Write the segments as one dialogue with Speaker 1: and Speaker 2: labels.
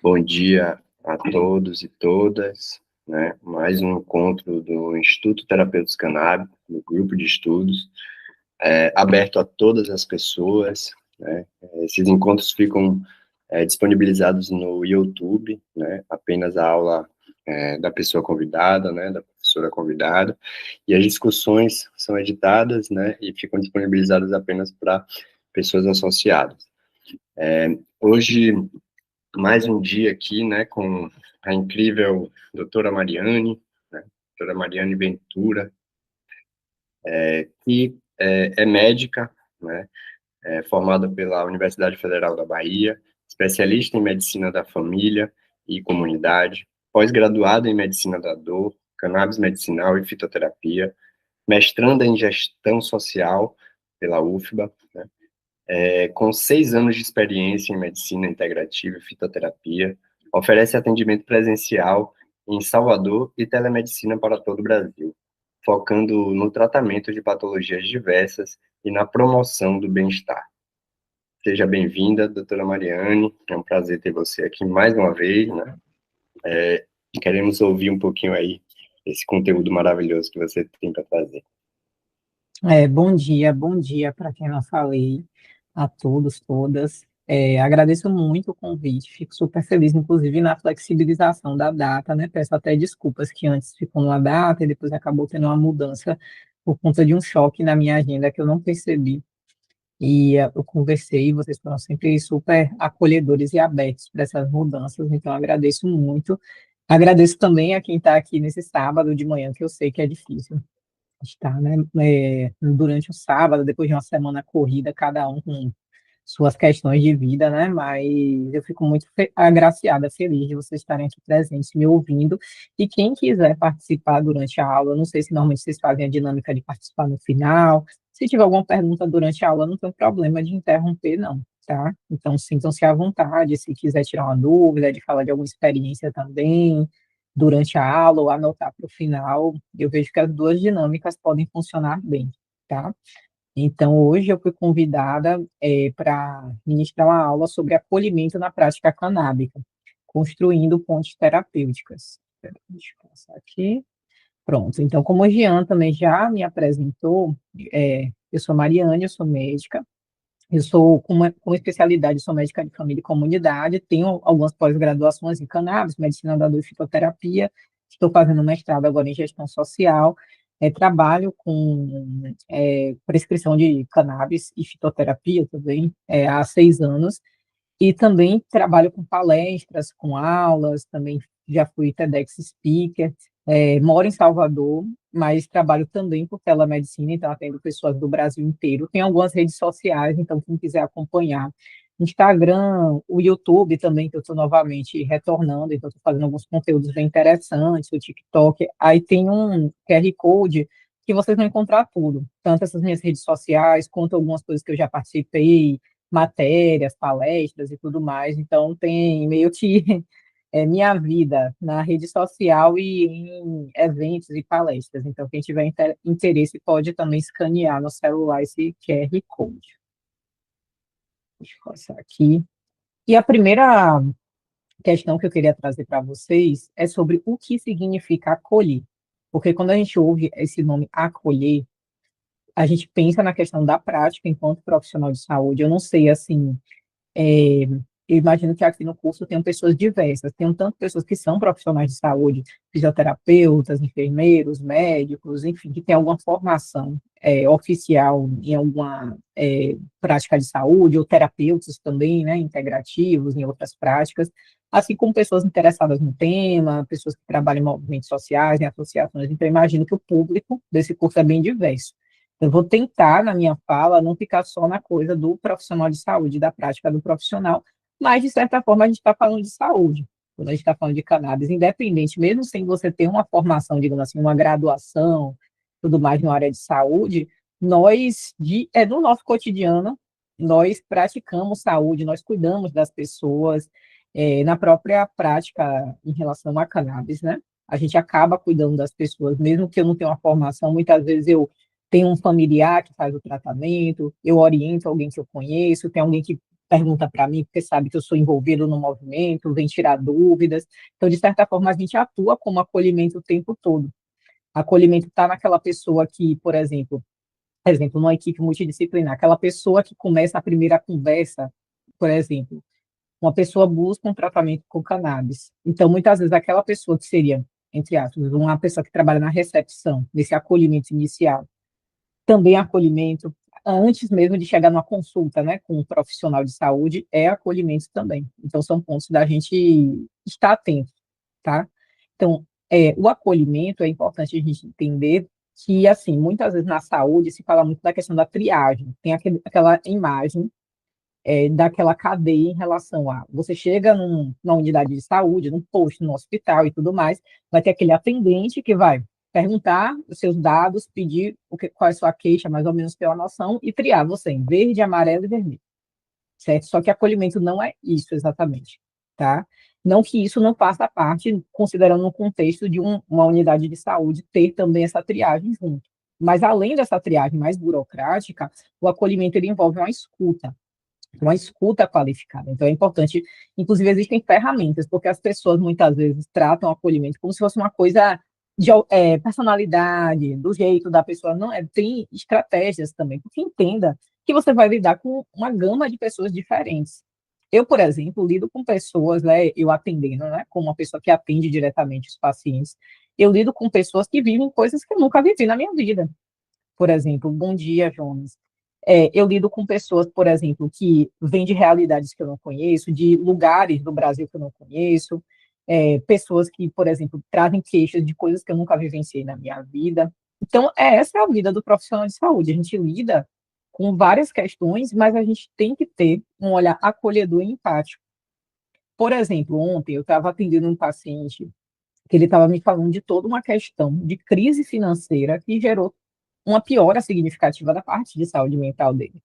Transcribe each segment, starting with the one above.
Speaker 1: Bom dia a todos e todas, né? Mais um encontro do Instituto Terapêuticos Canábicos, no grupo de estudos, aberto a todas as pessoas, né? Esses encontros ficam disponibilizados no YouTube, né? Apenas a aula da pessoa convidada, né? Da professora convidada, e as discussões são editadas, né? E ficam disponibilizadas apenas para pessoas associadas. Hoje mais um dia aqui, né, com a incrível doutora Mariane, né, doutora Mariane Ventura, que é médica, né, formada pela Universidade Federal da Bahia, especialista em medicina da família e comunidade, pós-graduada em medicina da dor, cannabis medicinal e fitoterapia, mestranda em gestão social pela UFBA, né, com 6 anos de experiência em medicina integrativa e fitoterapia, oferece atendimento presencial em Salvador e telemedicina para todo o Brasil, focando no tratamento de patologias diversas e na promoção do bem-estar. Seja bem-vinda, doutora Mariane, é um prazer ter você aqui mais uma vez, né? Queremos ouvir um pouquinho aí esse conteúdo maravilhoso que você tem para trazer.
Speaker 2: Bom dia para quem não falei, a todos, todas. Agradeço muito o convite, fico super feliz, inclusive na flexibilização da data, né? Peço até desculpas que antes ficou numa data e depois acabou tendo uma mudança por conta de um choque na minha agenda que eu não percebi. Eu conversei, vocês foram sempre super acolhedores e abertos para essas mudanças, então agradeço muito. Agradeço também a quem está aqui nesse sábado de manhã, que eu sei que é difícil estar, né, durante o sábado, depois de uma semana corrida, cada um com suas questões de vida, né, mas eu fico muito agraciada, feliz de vocês estarem aqui presentes, me ouvindo, e quem quiser participar durante a aula, não sei se normalmente vocês fazem a dinâmica de participar no final, se tiver alguma pergunta durante a aula, não tem problema de interromper, não, tá? Então, sintam-se à vontade, se quiser tirar uma dúvida, de falar de alguma experiência também, durante a aula ou anotar para o final, eu vejo que as duas dinâmicas podem funcionar bem, tá? Então, hoje eu fui convidada para ministrar uma aula sobre acolhimento na prática canábica, construindo pontes terapêuticas. Deixa eu passar aqui. Pronto. Então, como o Jean também já me apresentou, eu sou Mariane, eu sou médica, eu sou com especialidade, sou médica de família e comunidade, tenho algumas pós-graduações em cannabis, medicina da dor e fitoterapia, estou fazendo mestrado agora em gestão social, trabalho com prescrição de cannabis e fitoterapia também há 6 anos, e também trabalho com palestras, com aulas, também já fui TEDx Speaker, moro em Salvador, mas trabalho também por telemedicina, então atendo pessoas do Brasil inteiro. Tem algumas redes sociais, então quem quiser acompanhar, Instagram, o YouTube também, que eu estou novamente retornando, então estou fazendo alguns conteúdos bem interessantes, o TikTok. Aí tem um QR Code que vocês vão encontrar tudo, tanto essas minhas redes sociais, quanto algumas coisas que eu já participei, matérias, palestras e tudo mais. Então, tem meio que minha vida na rede social e em eventos e palestras. Então, quem tiver interesse pode também escanear no celular esse QR Code. Deixa eu passar aqui. E a primeira questão que eu queria trazer para vocês é sobre o que significa acolher. Porque quando a gente ouve esse nome acolher, a gente pensa na questão da prática enquanto profissional de saúde. Eu não sei, assim, eu imagino que aqui no curso tem pessoas diversas, tem tanto pessoas que são profissionais de saúde, fisioterapeutas, enfermeiros, médicos, enfim, que têm alguma formação oficial em alguma prática de saúde, ou terapeutas também, né, integrativos em outras práticas, assim como pessoas interessadas no tema, pessoas que trabalham em movimentos sociais, em associações. Então, eu imagino que o público desse curso é bem diverso. Eu vou tentar, na minha fala, não ficar só na coisa do profissional de saúde, da prática do profissional, mas, de certa forma, a gente está falando de saúde, quando a gente está falando de cannabis, independente, mesmo sem você ter uma formação, digamos assim, uma graduação, tudo mais na área de saúde, no nosso cotidiano, nós praticamos saúde, nós cuidamos das pessoas, na própria prática em relação à cannabis, né? A gente acaba cuidando das pessoas, mesmo que eu não tenha uma formação, muitas vezes eu tenho um familiar que faz o tratamento, eu oriento alguém que eu conheço, tem alguém que pergunta para mim, porque sabe que eu sou envolvido no movimento, vem tirar dúvidas. Então, de certa forma, a gente atua como acolhimento o tempo todo. Acolhimento está naquela pessoa que, por exemplo, numa equipe multidisciplinar, aquela pessoa que começa a primeira conversa, por exemplo, uma pessoa busca um tratamento com cannabis. Então, muitas vezes, aquela pessoa que seria, entre aspas, uma pessoa que trabalha na recepção, nesse acolhimento inicial, também acolhimento, antes mesmo de chegar numa consulta, né, com um profissional de saúde, é acolhimento também. Então, são pontos da gente estar atento, tá? Então, o acolhimento é importante a gente entender que, assim, muitas vezes na saúde se fala muito da questão da triagem, tem aquela imagem daquela cadeia em relação a você chega numa unidade de saúde, num posto, no hospital e tudo mais, vai ter aquele atendente que vai perguntar os seus dados, pedir qual é a sua queixa, mais ou menos ter uma noção, e triar você em verde, amarelo e vermelho, certo? Só que acolhimento não é isso exatamente, tá? Não que isso não faça parte, considerando o contexto de uma unidade de saúde, ter também essa triagem junto. Mas além dessa triagem mais burocrática, o acolhimento ele envolve uma escuta qualificada. Então, é importante, inclusive, existem ferramentas, porque as pessoas muitas vezes tratam o acolhimento como se fosse uma coisa de personalidade, do jeito da pessoa. Não, tem estratégias também, porque entenda que você vai lidar com uma gama de pessoas diferentes. Eu, por exemplo, lido com pessoas, né, eu atendendo, né, como uma pessoa que atende diretamente os pacientes, eu lido com pessoas que vivem coisas que eu nunca vivi na minha vida. Por exemplo, bom dia, Jonas. Eu lido com pessoas, por exemplo, que vêm de realidades que eu não conheço, de lugares do Brasil que eu não conheço, pessoas que, por exemplo, trazem queixas de coisas que eu nunca vivenciei na minha vida. Então, essa é a vida do profissional de saúde. A gente lida com várias questões, mas a gente tem que ter um olhar acolhedor e empático. Por exemplo, ontem eu estava atendendo um paciente que ele estava me falando de toda uma questão de crise financeira que gerou uma piora significativa da parte de saúde mental dele.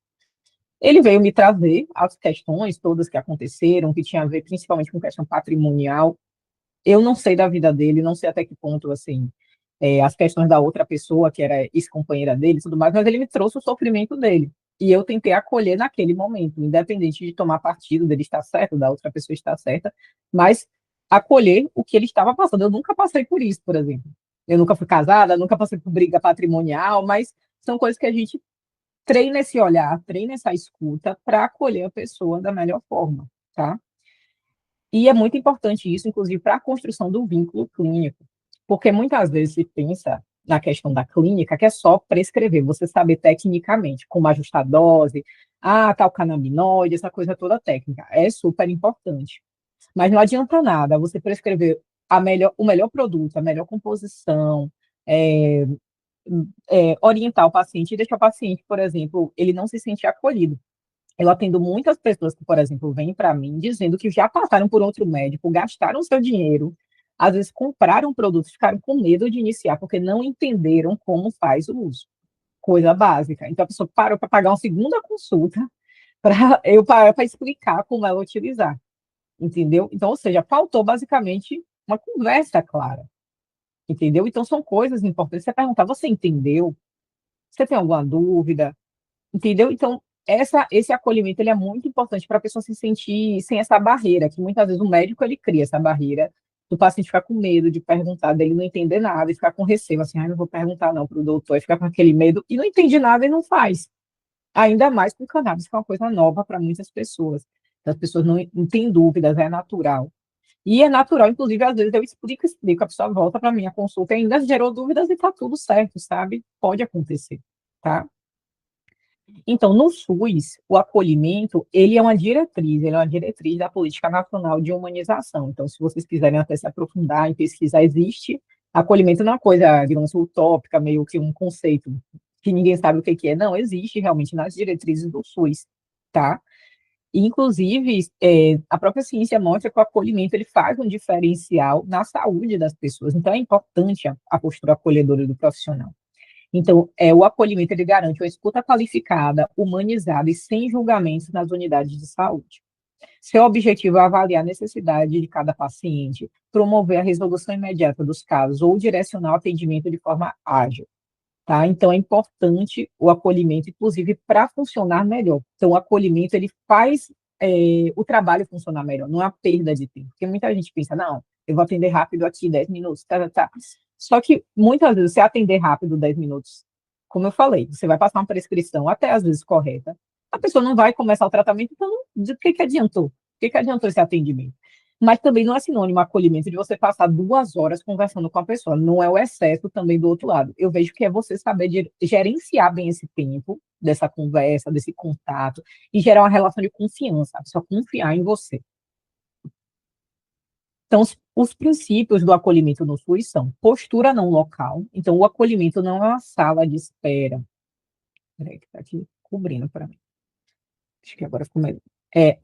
Speaker 2: Ele veio me trazer as questões todas que aconteceram, que tinha a ver principalmente com questão patrimonial. Eu não sei da vida dele, não sei até que ponto, assim, as questões da outra pessoa, que era ex-companheira dele e tudo mais, mas ele me trouxe o sofrimento dele. E eu tentei acolher naquele momento, independente de tomar partido dele estar certo, da outra pessoa estar certa, mas acolher o que ele estava passando. Eu nunca passei por isso, por exemplo. Eu nunca fui casada, nunca passei por briga patrimonial, mas são coisas que a gente treina esse olhar, treina essa escuta para acolher a pessoa da melhor forma, tá? E é muito importante isso, inclusive, para a construção do vínculo clínico, porque muitas vezes se pensa na questão da clínica que é só prescrever, você saber tecnicamente como ajustar a dose, tal canabinoide, essa coisa toda técnica, é super importante. Mas não adianta nada você prescrever o melhor produto, a melhor composição, é, orientar o paciente e deixar o paciente, por exemplo, ele não se sentir acolhido. Eu atendo muitas pessoas que, por exemplo, vêm para mim dizendo que já passaram por outro médico, gastaram seu dinheiro, às vezes compraram produtos, ficaram com medo de iniciar, porque não entenderam como faz o uso. Coisa básica. Então, a pessoa parou para pagar uma segunda consulta para eu parar para explicar como ela utilizar. Entendeu? Então, ou seja, faltou basicamente uma conversa clara. Entendeu? Então, são coisas importantes. Você perguntar, você entendeu? Você tem alguma dúvida? Entendeu? Então, esse acolhimento ele é muito importante para a pessoa se sentir sem essa barreira, que muitas vezes o médico ele cria essa barreira do paciente ficar com medo de perguntar, dele não entender nada e ficar com receio, assim, não vou perguntar não para o doutor, e ficar com aquele medo e não entende nada e não faz. Ainda mais com o cannabis, que é uma coisa nova para muitas pessoas. Então, as pessoas não têm dúvidas, é natural. E é natural, inclusive, às vezes eu explico, a pessoa volta para mim a consulta e ainda gerou dúvidas e está tudo certo, sabe? Pode acontecer, tá? Então, no SUS, o acolhimento, ele é uma diretriz da Política Nacional de Humanização. Então, se vocês quiserem até se aprofundar em pesquisar, existe acolhimento não é uma coisa, digamos, utópica, meio que um conceito que ninguém sabe o que é. Não, existe realmente nas diretrizes do SUS, tá? E, inclusive, a própria ciência mostra que o acolhimento ele faz um diferencial na saúde das pessoas. Então, é importante a postura acolhedora do profissional. Então, o acolhimento ele garante uma escuta qualificada, humanizada e sem julgamentos nas unidades de saúde. Seu objetivo é avaliar a necessidade de cada paciente, promover a resolução imediata dos casos ou direcionar o atendimento de forma ágil. Tá? Então, é importante o acolhimento, inclusive, para funcionar melhor. Então, o acolhimento ele faz o trabalho funcionar melhor, não é a perda de tempo. Porque muita gente pensa, não, eu vou atender rápido aqui, 10 minutos, tá, tá, tá. Só que, muitas vezes, você atender rápido 10 minutos, como eu falei, você vai passar uma prescrição, até às vezes correta, a pessoa não vai começar o tratamento, então, de que adiantou? O que adiantou esse atendimento? Mas também não é sinônimo acolhimento de você passar 2 horas conversando com a pessoa, não é o excesso também do outro lado. Eu vejo que é você saber gerenciar bem esse tempo, dessa conversa, desse contato, e gerar uma relação de confiança, a pessoa confiar em você. Então, os princípios do acolhimento no SUS são postura não local. Então, o acolhimento não é uma sala de espera. Peraí, que está aqui cobrindo para mim. Acho que agora ficou melhor.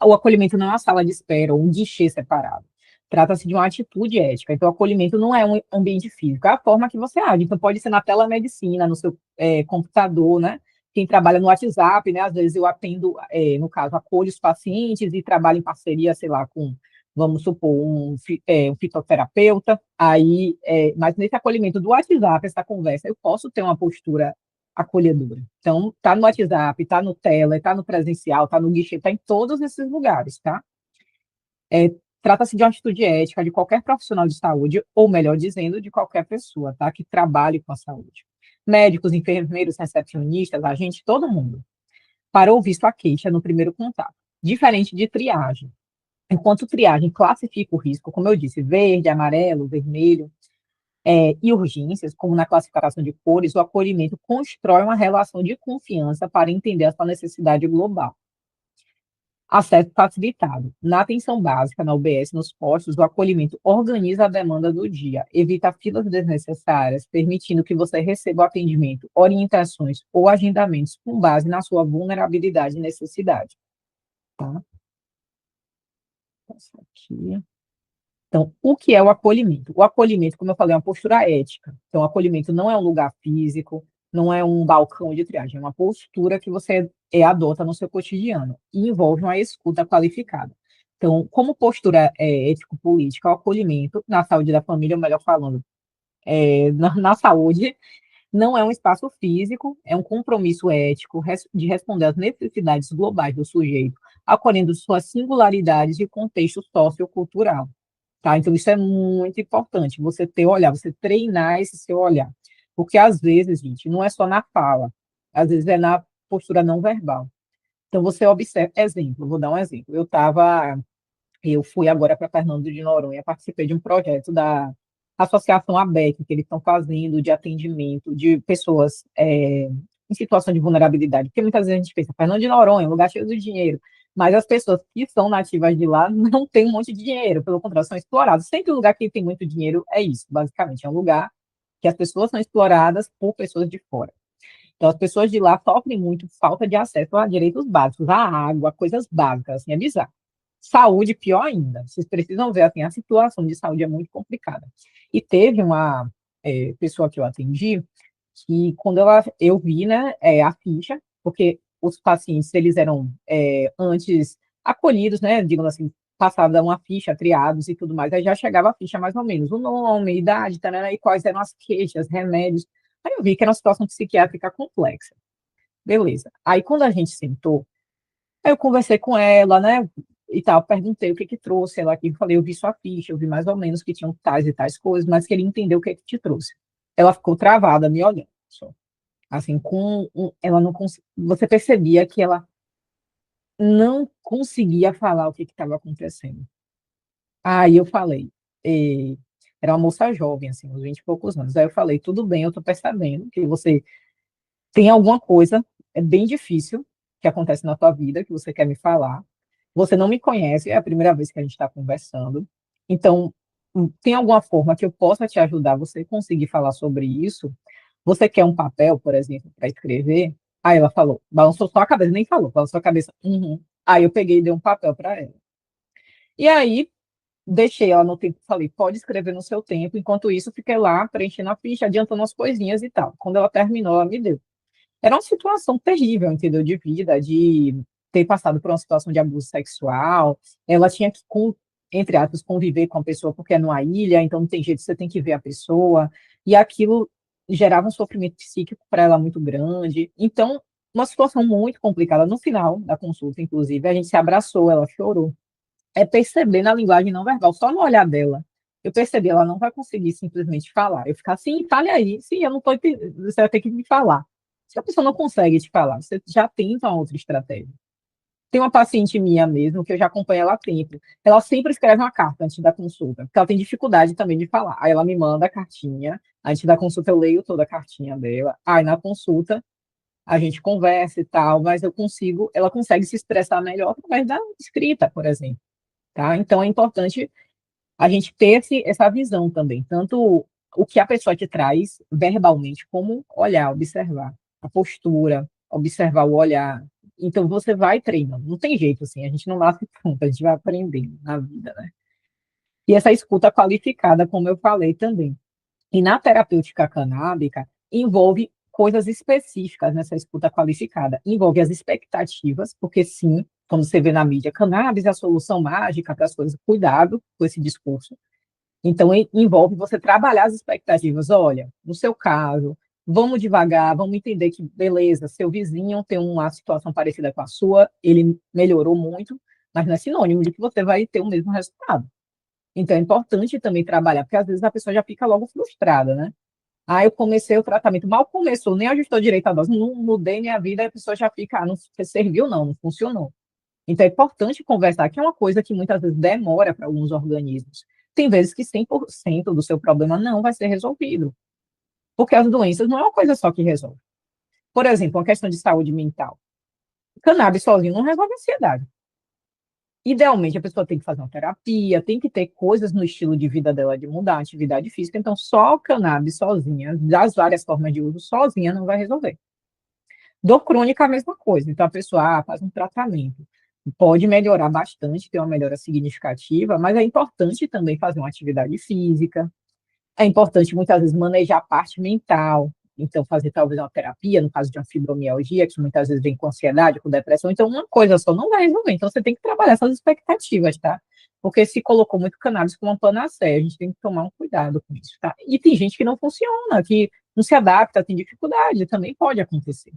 Speaker 2: O acolhimento não é uma sala de espera ou um guichê separado. Trata-se de uma atitude ética. Então, o acolhimento não é um ambiente físico, é a forma que você age. Então, pode ser na telemedicina, no seu computador, né? Quem trabalha no WhatsApp, né? Às vezes eu atendo, no caso, acolho os pacientes e trabalho em parceria, sei lá, com, vamos supor, um fitoterapeuta. Aí, mas nesse acolhimento do WhatsApp, essa conversa, eu posso ter uma postura acolhedora. Então, tá no WhatsApp, tá no Tele, tá no presencial, tá no guichê, tá em todos esses lugares, tá? Trata-se de uma atitude ética de qualquer profissional de saúde, ou melhor dizendo, de qualquer pessoa, tá? Que trabalhe com a saúde. Médicos, enfermeiros, recepcionistas, agentes, todo mundo. Para ouvir sua queixa no primeiro contato. Diferente de triagem. Enquanto triagem classifica o risco, como eu disse, verde, amarelo, vermelho, e urgências, como na classificação de cores, o acolhimento constrói uma relação de confiança para entender a sua necessidade global. Acesso facilitado. Na atenção básica, na UBS, nos postos, o acolhimento organiza a demanda do dia, evita filas desnecessárias, permitindo que você receba o atendimento, orientações ou agendamentos com base na sua vulnerabilidade e necessidade. Tá? Essa aqui. Então, o que é o acolhimento? O acolhimento, como eu falei, é uma postura ética. Então, o acolhimento não é um lugar físico, não é um balcão de triagem, é uma postura que você adota no seu cotidiano e envolve uma escuta qualificada. Então, como postura ético-política, o acolhimento na saúde da família, ou melhor falando, na saúde, não é um espaço físico, é um compromisso ético de responder às necessidades globais do sujeito, acolhendo suas singularidades e contexto sociocultural. Tá? Então, isso é muito importante, você ter olhar, você treinar esse seu olhar. Porque, às vezes, gente, não é só na fala, às vezes é na postura não verbal. Então, você observa, exemplo, vou dar um exemplo. Eu fui agora para Fernando de Noronha, participei de um projeto da Associação ABEC, que eles estão fazendo de atendimento de pessoas em situação de vulnerabilidade, porque muitas vezes a gente pensa, Fernando de Noronha, um lugar cheio de dinheiro, mas as pessoas que são nativas de lá não têm um monte de dinheiro, pelo contrário, são exploradas. Sempre o lugar que tem muito dinheiro é isso, basicamente, é um lugar que as pessoas são exploradas por pessoas de fora. Então, as pessoas de lá sofrem muito falta de acesso a direitos básicos, a água, coisas básicas, assim, é bizarro. Saúde, pior ainda. Vocês precisam ver, assim, a situação de saúde é muito complicada. E teve uma pessoa que eu atendi, que quando eu vi, né, a ficha, porque os pacientes, eles eram antes acolhidos, né, digamos assim, passada uma ficha, triados e tudo mais, aí já chegava a ficha mais ou menos, o nome, idade, tarana, e quais eram as queixas, remédios. Aí eu vi que era uma situação psiquiátrica complexa. Beleza. Aí quando a gente sentou, aí eu conversei com ela, né, e tal, perguntei o que que trouxe ela aqui, falei, eu vi sua ficha, eu vi mais ou menos que tinham tais e tais coisas, mas queria entender o que que te trouxe. Ela ficou travada, me olhando, só. Assim, ela não você percebia que ela não conseguia falar o que estava acontecendo. Aí eu falei, eh, era uma moça jovem, assim, uns 20 e poucos anos. Aí eu falei, tudo bem, eu estou percebendo que você tem alguma coisa, é bem difícil, que acontece na tua vida, que você quer me falar. Você não me conhece, é a primeira vez que a gente está conversando. Então, tem alguma forma que eu possa te ajudar você conseguir falar sobre isso? Você quer um papel, por exemplo, para escrever? Aí ela falou, balançou só a cabeça, nem falou, balançou a cabeça. Uhum. Aí eu peguei e dei um papel para ela. E aí, deixei ela no tempo, falei, pode escrever no seu tempo. Enquanto isso, fiquei lá preenchendo a ficha, adiantando as coisinhas e tal. Quando ela terminou, ela me deu. Era uma situação terrível, entendeu? De vida, de ter passado por uma situação de abuso sexual. Ela tinha que, entre aspas, conviver com a pessoa porque é numa ilha, então não tem jeito, você tem que ver a pessoa. E aquilo gerava um sofrimento psíquico para ela muito grande. Então, Uma situação muito complicada. No final da consulta, inclusive, a gente se abraçou, ela chorou. É perceber na linguagem não verbal, só no olhar dela. Eu percebi, ela não vai conseguir simplesmente falar. Eu ficar assim, fale aí. Sim, eu não estou entendendo. Você vai ter que me falar. Se a pessoa não consegue te falar, você já tenta uma outra estratégia. Tem uma paciente minha mesmo, que eu já acompanho ela há tempo. Ela sempre escreve uma carta antes da consulta, porque ela tem dificuldade também de falar. Aí ela me manda a cartinha, antes da consulta eu leio toda a cartinha dela. Aí na consulta a gente conversa e tal, mas ela consegue se expressar melhor através da escrita, por exemplo, tá? Então é importante a gente ter essa visão também, tanto o que a pessoa te traz verbalmente, como olhar, observar a postura, observar o olhar. Então você vai treinando, não tem jeito assim, a gente não nasce pronto, a gente vai aprendendo na vida, né? E essa escuta qualificada, como eu falei também. E na terapêutica canábica, envolve coisas específicas nessa escuta qualificada. Envolve as expectativas, porque sim, quando você vê na mídia, cannabis é a solução mágica para as coisas, cuidado com esse discurso. Então, envolve você trabalhar as expectativas. Olha, no seu caso, vamos devagar, vamos entender que, beleza, seu vizinho tem uma situação parecida com a sua, ele melhorou muito, mas não é sinônimo de que você vai ter o mesmo resultado. Então, é importante também trabalhar, porque às vezes a pessoa já fica logo frustrada, né? Ah, eu comecei o tratamento, mal começou, nem ajustou direito a dose, não mudei minha vida, a pessoa já fica, não serviu não, não funcionou. Então, é importante conversar, que é uma coisa que muitas vezes demora para alguns organismos. Tem vezes que 100% do seu problema não vai ser resolvido, porque as doenças não é uma coisa só que resolve. Por exemplo, uma questão de saúde mental. O cannabis sozinho não resolve a ansiedade. Idealmente, a pessoa tem que fazer uma terapia, tem que ter coisas no estilo de vida dela de mudar, atividade física. Então, só o cannabis sozinha, das várias formas de uso, sozinha não vai resolver. Dor crônica, é a mesma coisa. Então, a pessoa faz um tratamento. Pode melhorar bastante, ter uma melhora significativa, mas é importante também fazer uma atividade física. É importante, muitas vezes, manejar a parte mental. Então, fazer talvez uma terapia, no caso de uma fibromialgia, que muitas vezes vem com ansiedade, com depressão. Então, uma coisa só não vai resolver. Então, você tem que trabalhar essas expectativas, tá? Porque se colocou muito cannabis como uma panaceia, a gente tem que tomar um cuidado com isso, tá? E tem gente que não funciona, que não se adapta, tem dificuldade, também pode acontecer.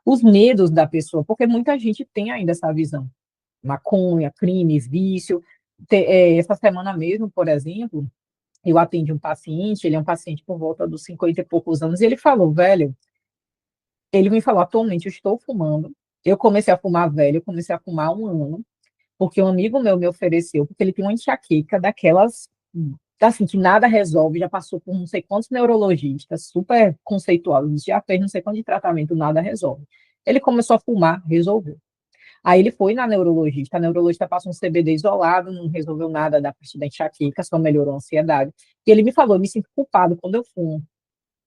Speaker 2: Os medos da pessoa, porque muita gente tem ainda essa visão. Maconha, crime, vício. Essa semana mesmo, por exemplo, eu atendi um paciente, ele é um paciente por volta dos 50 e poucos anos, e ele falou, velho, ele me falou, atualmente eu estou fumando, eu comecei a fumar velho, eu comecei a fumar há um ano, porque um amigo meu me ofereceu, porque ele tem uma enxaqueca daquelas, assim, que nada resolve, já passou por não sei quantos neurologistas, super conceituados, já fez não sei quanto de tratamento, nada resolve. Ele começou a fumar, resolveu. Aí ele foi na neurologista, a neurologista passou um CBD isolado, não resolveu nada da parte da enxaqueca, só melhorou a ansiedade. E ele me falou, eu me sinto culpado quando eu fumo.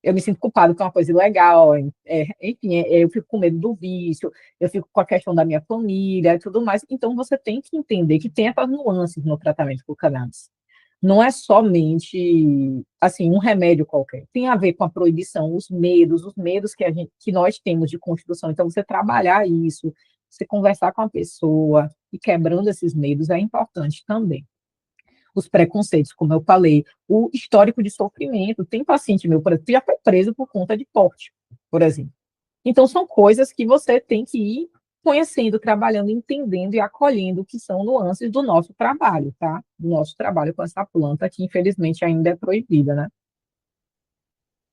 Speaker 2: Eu me sinto culpado com uma coisa ilegal, enfim, eu fico com medo do vício, eu fico com a questão da minha família e tudo mais. Então, você tem que entender que tem essas nuances no tratamento com cannabis. Não é somente, assim, um remédio qualquer. Tem a ver com a proibição, os medos que nós temos de construção. Então, você trabalhar isso, você conversar com a pessoa e quebrando esses medos é importante também. Os preconceitos, como eu falei, o histórico de sofrimento. Tem paciente meu, por exemplo, que já foi preso por conta de porte, por exemplo. Então, são coisas que você tem que ir conhecendo, trabalhando, entendendo e acolhendo, que são nuances do nosso trabalho, tá? Do nosso trabalho com essa planta, que infelizmente ainda é proibida, né?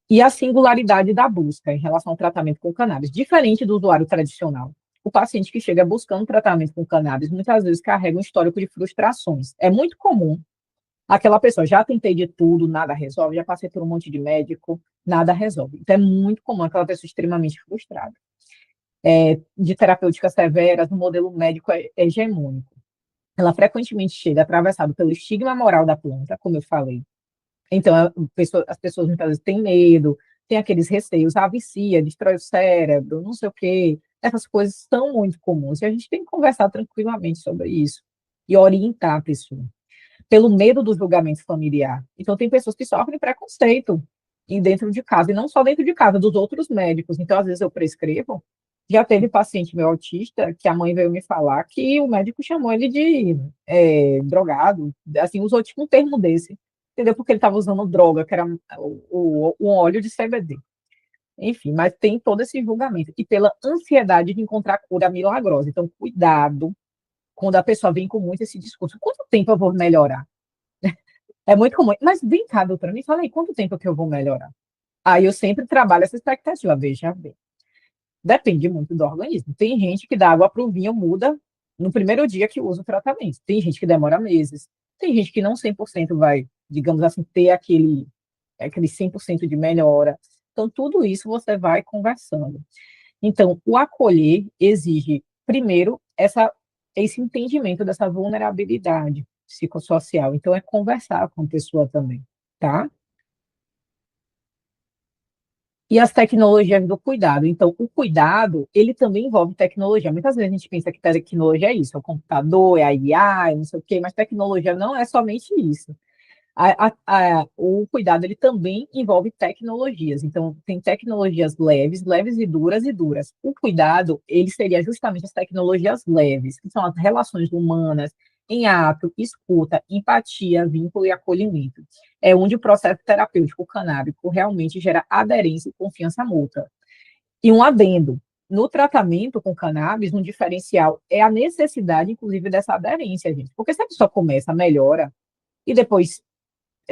Speaker 2: E a singularidade da busca em relação ao tratamento com cannabis, diferente do usuário tradicional. O paciente que chega buscando tratamento com cannabis, muitas vezes carrega um histórico de frustrações. É muito comum aquela pessoa, já tentei de tudo, nada resolve, já passei por um monte de médico, nada resolve. Então, é muito comum aquela pessoa extremamente frustrada. De terapêuticas severas, no modelo médico hegemônico. Ela frequentemente chega atravessado pelo estigma moral da planta, como eu falei. Então, as pessoas muitas vezes têm medo, têm aqueles receios, vicia, destrói o cérebro, não sei o quê. Essas coisas são muito comuns e a gente tem que conversar tranquilamente sobre isso e orientar a pessoa pelo medo do julgamento familiar. Então, tem pessoas que sofrem preconceito dentro de casa, e não só dentro de casa, dos outros médicos. Então, às vezes, eu prescrevo. Já teve paciente meu autista que a mãe veio me falar que o médico chamou ele de drogado, assim, usou tipo um termo desse, entendeu? Porque ele estava usando droga, que era o óleo de CBD. enfim, mas tem todo esse julgamento. E pela ansiedade de encontrar cura milagrosa. Então, cuidado quando a pessoa vem com muito esse discurso. Quanto tempo eu vou melhorar? É muito comum. Mas vem cá, doutora, me fala aí, quanto tempo que eu vou melhorar? Aí eu sempre trabalho essa expectativa, veja bem. Depende muito do organismo. Tem gente que dá água para o vinho muda no primeiro dia que usa o tratamento. Tem gente que demora meses. Tem gente que não 100% vai, digamos assim, ter aquele 100% de melhora. Então, tudo isso você vai conversando. Então, o acolher exige, primeiro, esse entendimento dessa vulnerabilidade psicossocial. Então, é conversar com a pessoa também, tá? E as tecnologias do cuidado. Então, o cuidado, ele também envolve tecnologia. Muitas vezes a gente pensa que tecnologia é isso, é o computador, é a IA, não sei o quê, mas tecnologia não é somente isso. O cuidado ele também envolve tecnologias. Então, tem tecnologias leves, leves e duras e duras. O cuidado, ele seria justamente as tecnologias leves, que são as relações humanas em ato, escuta, empatia, vínculo e acolhimento. É onde o processo terapêutico canábico realmente gera aderência e confiança mútua. E um adendo, no tratamento com cannabis, um diferencial é a necessidade, inclusive, dessa aderência, gente. Porque se a pessoa começa, melhora, e depois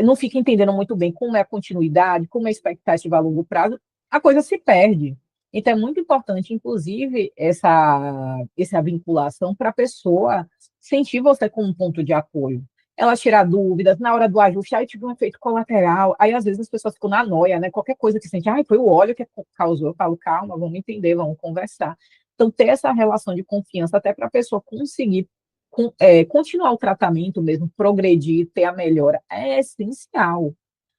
Speaker 2: não fica entendendo muito bem como é a continuidade, como é a expectativa a longo prazo, a coisa se perde. Então, é muito importante, inclusive, essa vinculação para a pessoa sentir você como um ponto de apoio. Ela tirar dúvidas, na hora do ajuste, aí tive um efeito colateral, aí às vezes as pessoas ficam na noia, né? Qualquer coisa que sente, foi o óleo que causou, eu falo, calma, vamos entender, vamos conversar. Então, ter essa relação de confiança até para a pessoa conseguir continuar o tratamento mesmo, progredir, ter a melhora, é essencial.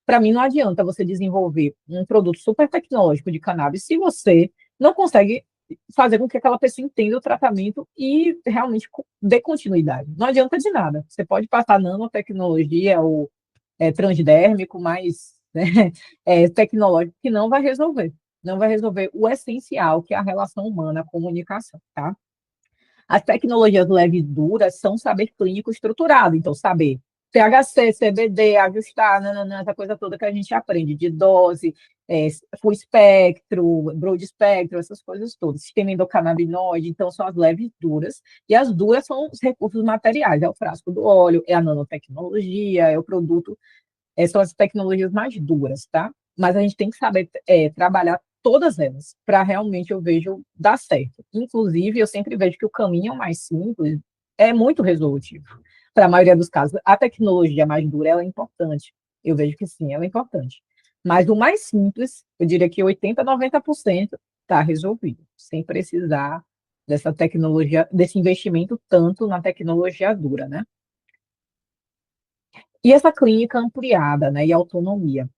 Speaker 2: Para mim, não adianta você desenvolver um produto super tecnológico de cannabis se você não consegue fazer com que aquela pessoa entenda o tratamento e realmente dê continuidade. Não adianta de nada. Você pode passar nanotecnologia ou transdérmico, mas né, tecnológico, que não vai resolver. Não vai resolver o essencial, que é a relação humana, a comunicação, tá? As tecnologias leves e duras são saber clínico estruturado, então saber THC, CBD, ajustar, nananã, essa coisa toda que a gente aprende, de dose, full espectro, broad espectro, essas coisas todas, sistema endocannabinoide, então são as leves e duras, e as duras são os recursos materiais, é o frasco do óleo, é a nanotecnologia, é o produto, são as tecnologias mais duras, tá? Mas a gente tem que saber trabalhar todas elas para realmente eu vejo dar certo. Inclusive, eu sempre vejo que o caminho mais simples é muito resolutivo. Para a maioria dos casos, a tecnologia mais dura ela é importante. Eu vejo que sim, ela é importante. Mas o mais simples, eu diria que 80, 90% está resolvido, sem precisar dessa tecnologia, desse investimento tanto na tecnologia dura, né? E essa clínica ampliada, né, e autonomia.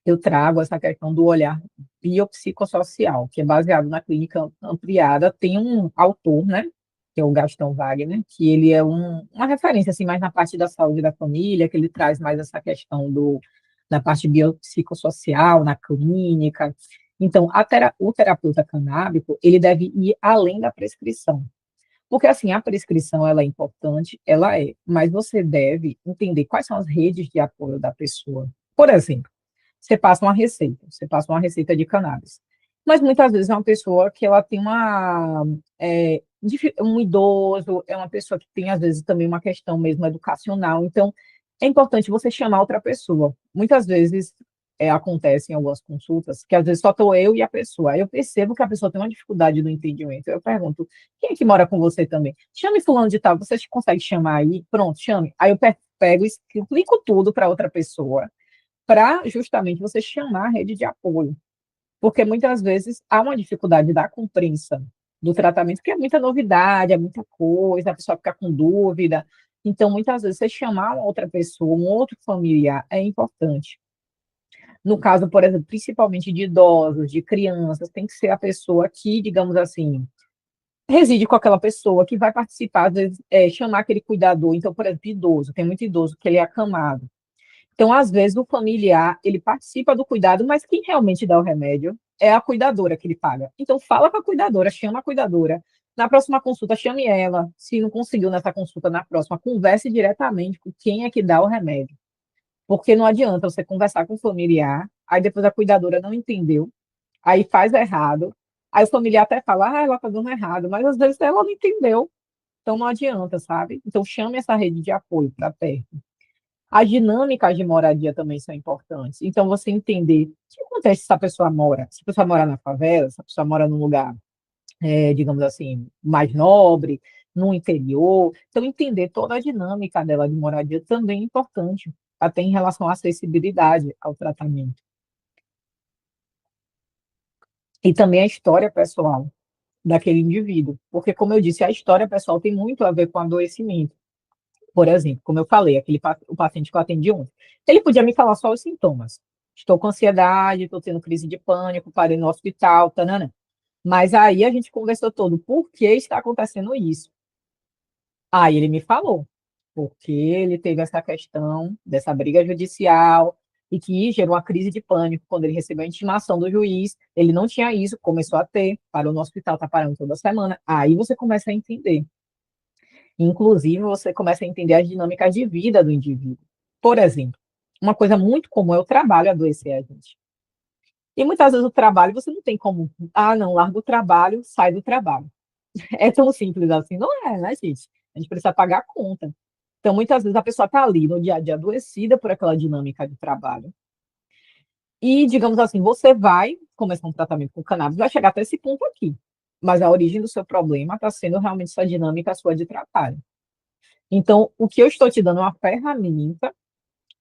Speaker 2: Eu trago essa questão do olhar biopsicossocial, que é baseado na clínica ampliada. Tem um autor, né, que é o Gastão Wagner, que ele é uma referência assim, mais na parte da saúde da família, que ele traz mais essa questão da parte biopsicossocial, na clínica. Então, o terapeuta canábico, ele deve ir além da prescrição. Porque, assim, a prescrição, ela é importante, ela é, mas você deve entender quais são as redes de apoio da pessoa. Por exemplo, você passa uma receita de cannabis. Mas muitas vezes é uma pessoa que ela tem um idoso, é uma pessoa que tem, às vezes, também uma questão mesmo educacional. Então, é importante você chamar outra pessoa. Muitas vezes acontece em algumas consultas que, às vezes, só estou eu e a pessoa. Aí eu percebo que a pessoa tem uma dificuldade no entendimento. Eu pergunto, quem é que mora com você também? Chame fulano de tal, você consegue chamar aí? Pronto, chame. Aí eu pego, explico tudo para outra pessoa para justamente você chamar a rede de apoio. Porque muitas vezes há uma dificuldade da compreensão do tratamento, porque é muita novidade, é muita coisa, a pessoa fica com dúvida. Então, muitas vezes, você chamar uma outra pessoa, um outro familiar, é importante. No caso, por exemplo, principalmente de idosos, de crianças, tem que ser a pessoa que, digamos assim, reside com aquela pessoa, que vai participar, às vezes, chamar aquele cuidador. Então, por exemplo, idoso, tem muito idoso que ele é acamado. Então, às vezes, o familiar, ele participa do cuidado, mas quem realmente dá o remédio é a cuidadora que ele paga. Então, fala com a cuidadora, chama a cuidadora. Na próxima consulta, chame ela. Se não conseguiu nessa consulta, na próxima, converse diretamente com quem é que dá o remédio. Porque não adianta você conversar com o familiar, aí depois a cuidadora não entendeu, aí faz errado, aí o familiar até fala, ela tá dando errado, mas às vezes ela não entendeu, então não adianta, sabe? Então chame essa rede de apoio para perto. As dinâmicas de moradia também são importantes. Então, você entender o que acontece se a pessoa mora, se a pessoa mora na favela, se a pessoa mora num lugar, digamos assim, mais nobre, no interior. Então, entender toda a dinâmica dela de moradia também é importante, até em relação à acessibilidade ao tratamento. E também a história pessoal daquele indivíduo, porque, como eu disse, a história pessoal tem muito a ver com adoecimento. Por exemplo, como eu falei, o paciente que eu atendi ontem, ele podia me falar só os sintomas. Estou com ansiedade, estou tendo crise de pânico, parei no hospital, tanana. Mas aí a gente conversou todo, por que está acontecendo isso? Aí ele me falou, porque ele teve essa questão dessa briga judicial e que gerou uma crise de pânico quando ele recebeu a intimação do juiz. Ele não tinha isso, começou a ter, parou no hospital, está parando toda semana. Aí você começa a entender. Inclusive, você começa a entender as dinâmicas de vida do indivíduo. Por exemplo, uma coisa muito comum é o trabalho adoecer a gente. E muitas vezes o trabalho, você não tem como, não, larga o trabalho, sai do trabalho. É tão simples assim, não é, né, gente? A gente precisa pagar a conta. Então, muitas vezes a pessoa está ali no dia a dia adoecida por aquela dinâmica de trabalho. E, digamos assim, você vai começar um tratamento com cannabis, vai chegar até esse ponto aqui. Mas a origem do seu problema está sendo realmente essa dinâmica sua de trabalho. Então, o que eu estou te dando é uma ferramenta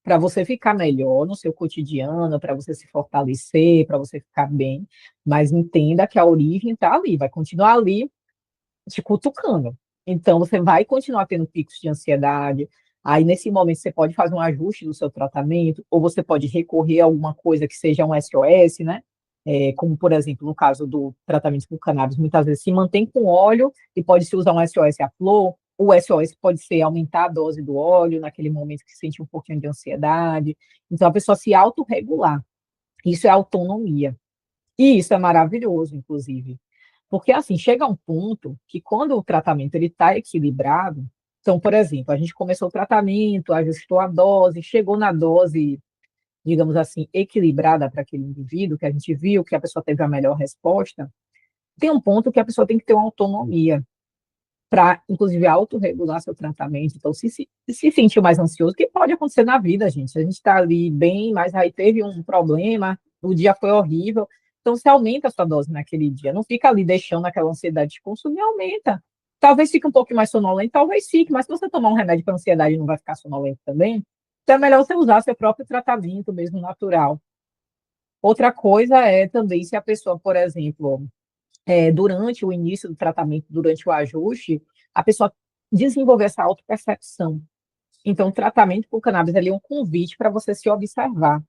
Speaker 2: para você ficar melhor no seu cotidiano, para você se fortalecer, para você ficar bem, mas entenda que a origem está ali, vai continuar ali te cutucando. Então, você vai continuar tendo picos de ansiedade. Aí, nesse momento, você pode fazer um ajuste do seu tratamento, ou você pode recorrer a alguma coisa que seja um SOS, né? Como, por exemplo, no caso do tratamento com cannabis, muitas vezes se mantém com óleo e pode-se usar um SOS a flor. O SOS pode ser aumentar a dose do óleo naquele momento que sente um pouquinho de ansiedade. Então, a pessoa se autorregular. Isso é autonomia. E isso é maravilhoso, inclusive. Porque, assim, chega um ponto que quando o tratamento ele está equilibrado, então, por exemplo, a gente começou o tratamento, ajustou a dose, chegou na dose, digamos assim, equilibrada para aquele indivíduo, que a gente viu que a pessoa teve a melhor resposta, tem um ponto que a pessoa tem que ter uma autonomia para, inclusive, autorregular seu tratamento. Então, se sentir mais ansioso, que pode acontecer na vida, gente. A gente está ali bem, mas aí teve um problema, o dia foi horrível. Então, você aumenta a sua dose naquele dia. Não fica ali deixando aquela ansiedade de consumir, aumenta. Talvez fique um pouco mais sonolento, talvez fique, mas se você tomar um remédio para ansiedade, não vai ficar sonolento também. Então, é melhor você usar seu próprio tratamento, mesmo natural. Outra coisa é também se a pessoa, por exemplo, durante o início do tratamento, durante o ajuste, a pessoa desenvolver essa autopercepção. Então, o tratamento com cannabis ali é um convite para você se observar.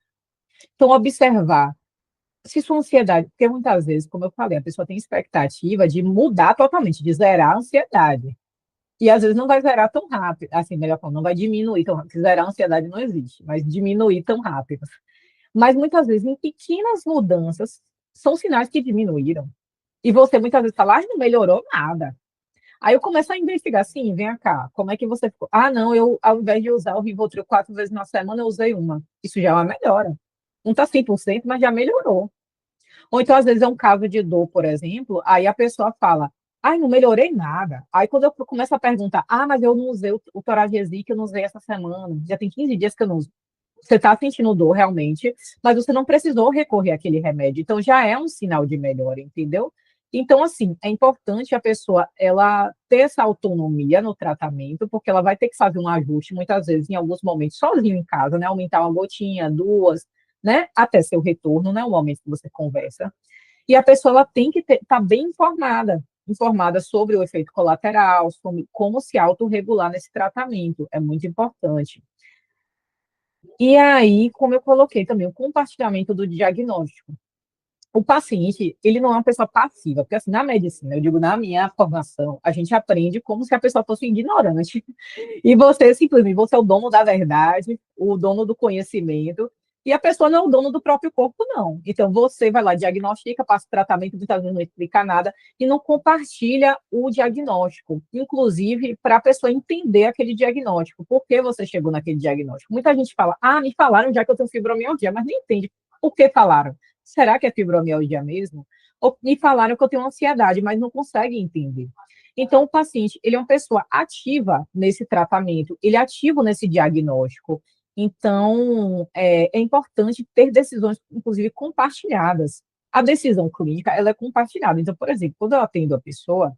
Speaker 2: Então, observar se sua ansiedade, porque muitas vezes, como eu falei, a pessoa tem expectativa de mudar totalmente, de zerar a ansiedade. E às vezes não vai zerar tão rápido, assim, melhor falando, não vai diminuir tão rápido, zerar a ansiedade não existe, mas diminuir tão rápido. Mas muitas vezes, em pequenas mudanças, são sinais que diminuíram. E você muitas vezes fala, não melhorou nada. Aí eu começo a investigar, sim, vem cá, como é que você ficou? Não, eu, ao invés de usar o Rivotril 4 vezes na semana, eu usei uma. Isso já é uma melhora. Não está 100%, mas já melhorou. Ou então, às vezes, é um caso de dor, por exemplo, aí a pessoa fala, não melhorei nada. Aí quando eu começo a perguntar, mas eu não usei o Toragesic, eu não usei essa semana, já tem 15 dias que eu não uso. Você está sentindo dor realmente, mas você não precisou recorrer àquele remédio. Então, já é um sinal de melhora, entendeu? Então, assim, é importante a pessoa ela ter essa autonomia no tratamento, porque ela vai ter que fazer um ajuste, muitas vezes, em alguns momentos, sozinho em casa, né? Aumentar uma gotinha, duas, né? Até seu retorno, né? O momento que você conversa. E a pessoa ela tem que estar bem informada sobre o efeito colateral, sobre como se autorregular nesse tratamento. É muito importante. E aí, como eu coloquei também, o compartilhamento do diagnóstico. O paciente, ele não é uma pessoa passiva, porque assim, na medicina, eu digo, na minha formação, a gente aprende como se a pessoa fosse ignorante. E você, simplesmente, você é o dono da verdade, o dono do conhecimento, e a pessoa não é o dono do próprio corpo, não. Então, você vai lá, diagnostica, passa o tratamento, muitas vezes não explica nada, e não compartilha o diagnóstico, inclusive para a pessoa entender aquele diagnóstico. Por que você chegou naquele diagnóstico? Muita gente fala, me falaram já que eu tenho fibromialgia, mas nem entende por que falaram. será que é fibromialgia mesmo? Ou me falaram que eu tenho ansiedade, mas não conseguem entender. Então, o paciente, ele é uma pessoa ativa nesse tratamento, ele é ativo nesse diagnóstico. Então, é importante ter decisões, inclusive, compartilhadas. A decisão clínica, ela é compartilhada. Então, por exemplo, quando eu atendo a pessoa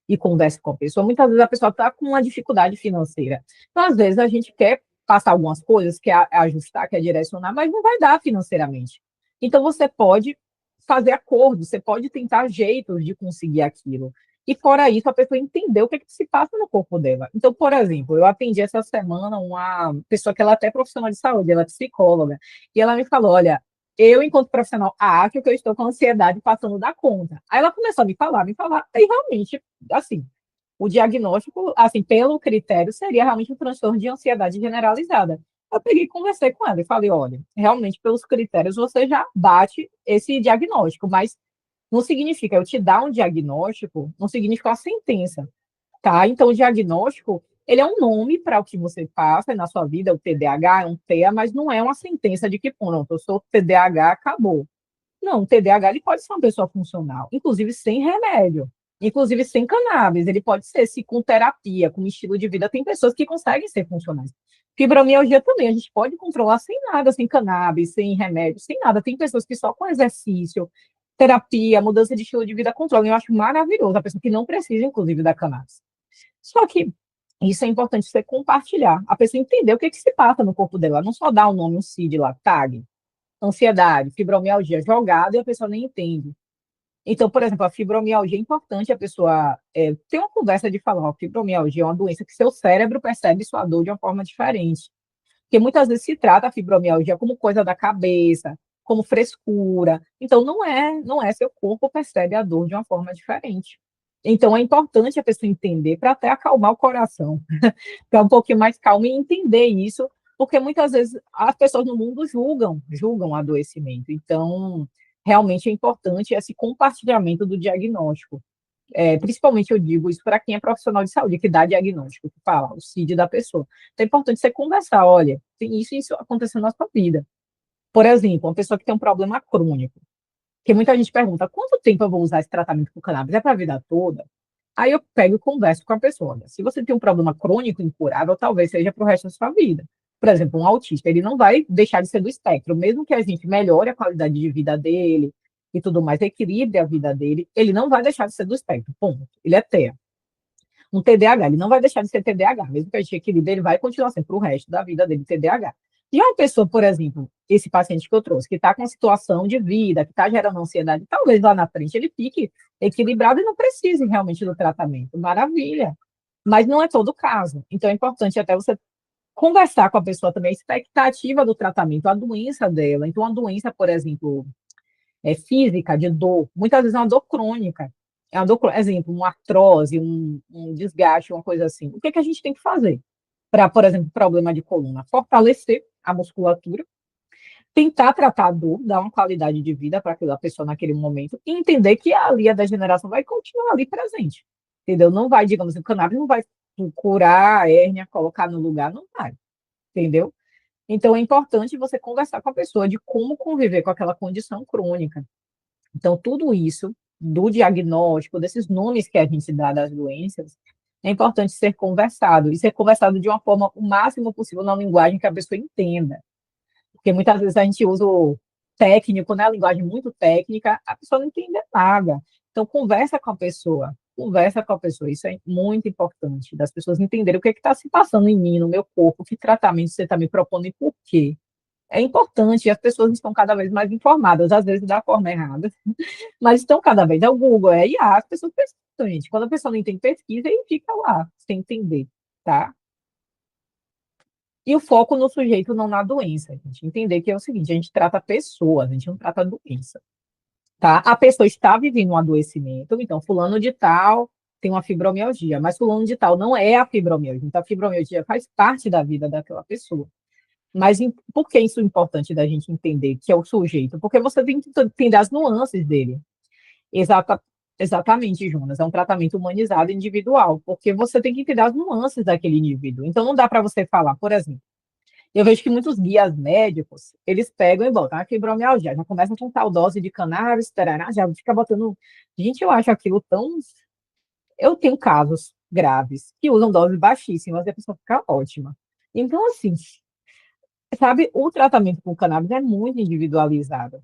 Speaker 2: e converso com a pessoa, muitas vezes a pessoa está com uma dificuldade financeira. Então, às vezes, a gente quer passar algumas coisas, quer ajustar, quer direcionar, mas não vai dar financeiramente. Então, você pode fazer acordos, você pode tentar jeitos de conseguir aquilo. E, fora isso, a pessoa entender o que, é que se passa no corpo dela. Então, por exemplo, eu atendi essa semana uma pessoa que ela é até profissional de saúde, ela é psicóloga, e ela me falou, olha, eu, enquanto profissional, acho que eu estou com ansiedade passando da conta. Aí ela começou a me falar, e realmente, assim, o diagnóstico, assim, pelo critério, seria realmente um transtorno de ansiedade generalizada. Eu peguei e conversei com ela e falei, olha, realmente, pelos critérios, você já bate esse diagnóstico, mas não significa, eu te dar um diagnóstico, não significa uma sentença, tá? Então, o diagnóstico, ele é um nome para o que você passa na sua vida, o TDAH é um TEA, mas não é uma sentença de que, pronto, eu sou TDAH, acabou. Não, o TDAH ele pode ser uma pessoa funcional, inclusive sem remédio, inclusive sem cannabis, ele pode ser, se com terapia, com estilo de vida, tem pessoas que conseguem ser funcionais. Fibromialgia também, a gente pode controlar sem nada, sem cannabis, sem remédio, sem nada. Tem pessoas que só com exercício, terapia, mudança de estilo de vida controlam. Eu acho maravilhoso, a pessoa que não precisa, inclusive, da cannabis. Só que isso é importante você compartilhar, a pessoa entender o que, que se passa no corpo dela, não só dar o nome, um CID lá, tag, ansiedade, fibromialgia, jogado e a pessoa nem entende. Então, por exemplo, a fibromialgia é importante a pessoa ter uma conversa de falar, ó, fibromialgia é uma doença que seu cérebro percebe sua dor de uma forma diferente. Porque muitas vezes se trata a fibromialgia como coisa da cabeça, como frescura. Então, não é, seu corpo percebe a dor de uma forma diferente. Então, é importante a pessoa entender para até acalmar o coração, ficar um pouquinho mais calmo e entender isso, porque muitas vezes as pessoas no mundo julgam o adoecimento. Então, realmente é importante esse compartilhamento do diagnóstico. Principalmente eu digo isso para quem é profissional de saúde, que dá diagnóstico, que fala o CID da pessoa. Então, é importante você conversar, olha, tem isso e isso acontecendo na sua vida. Por exemplo, uma pessoa que tem um problema crônico, que muita gente pergunta, quanto tempo eu vou usar esse tratamento com cannabis? É para a vida toda? Aí eu pego e converso com a pessoa. Olha, se você tem um problema crônico incurável, talvez seja para o resto da sua vida. Por exemplo, um autista, ele não vai deixar de ser do espectro, mesmo que a gente melhore a qualidade de vida dele e tudo mais, equilibre a vida dele, ele não vai deixar de ser do espectro, ponto. Ele é TEA. Um TDAH, ele não vai deixar de ser TDAH, mesmo que a gente equilibre, ele vai continuar sendo para o resto da vida dele TDAH. E uma pessoa, por exemplo, esse paciente que eu trouxe, que está com situação de vida, que está gerando ansiedade, talvez lá na frente ele fique equilibrado e não precise realmente do tratamento. Maravilha. Mas não é todo o caso. Então é importante até você conversar com a pessoa também, a expectativa do tratamento, a doença dela. Então, a doença, por exemplo, física, de dor, muitas vezes é uma dor crônica. É uma dor, exemplo, uma artrose, um desgaste, uma coisa assim. O que, é que a gente tem que fazer para, por exemplo, problema de coluna? Fortalecer a musculatura, tentar tratar a dor, dar uma qualidade de vida para aquela pessoa naquele momento e entender que ali a degeneração vai continuar ali presente. Entendeu? Não vai, digamos, o cannabis não vai curar a hérnia, colocar no lugar, não vai. Entendeu? Então, é importante você conversar com a pessoa de como conviver com aquela condição crônica. Então, tudo isso, do diagnóstico, desses nomes que a gente dá das doenças, é importante ser conversado, e ser conversado de uma forma o máximo possível na linguagem que a pessoa entenda. Porque muitas vezes a gente usa o técnico, né, a linguagem muito técnica, a pessoa não entende nada. Então, conversa com a pessoa, isso é muito importante, das pessoas entenderem o que está se passando em mim, no meu corpo, que tratamento você está me propondo e por quê. É importante, e as pessoas estão cada vez mais informadas, às vezes da forma errada, mas estão cada vez, é o Google, é a IA, as pessoas pesquisam, gente. Quando a pessoa não tem pesquisa, ele fica lá, sem entender, tá? E o foco no sujeito, não na doença. A gente entender que é o seguinte, a gente trata pessoas, a gente não trata doença, tá? A pessoa está vivendo um adoecimento, então fulano de tal tem uma fibromialgia, mas fulano de tal não é a fibromialgia, então a fibromialgia faz parte da vida daquela pessoa. Mas por que isso é importante da gente entender que é o sujeito? Porque você tem que entender as nuances dele. Exata, exatamente, Jonas. É um tratamento humanizado individual, porque você tem que entender as nuances daquele indivíduo. Então, não dá para você falar, por exemplo, Eu vejo que muitos guias médicos, eles pegam e botam a fibromialgia, já começa com tal dose de cannabis, tarará, já fica botando. Gente, eu acho aquilo tão. Eu tenho casos graves que usam doses baixíssimas e a pessoa fica ótima. Então, assim, sabe, o tratamento com cannabis é muito individualizado.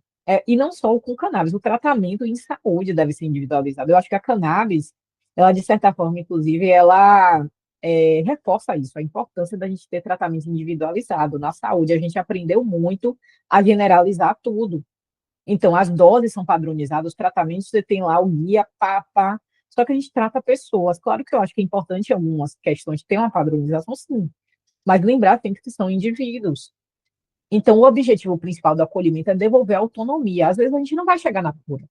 Speaker 2: E não só o com cannabis, o tratamento em saúde deve ser individualizado. Eu acho que a cannabis, ela, de certa forma, inclusive, ela reforça isso, a importância da gente ter tratamento individualizado. Na saúde, a gente aprendeu muito a generalizar tudo. Então, as doses são padronizadas, os tratamentos, você tem lá o guia, pá, pá. Só que a gente trata pessoas. Claro que eu acho que é importante em algumas questões ter uma padronização, sim. Mas lembrar sempre que são indivíduos. Então, o objetivo principal do acolhimento é devolver a autonomia. Às vezes, a gente não vai chegar na cura.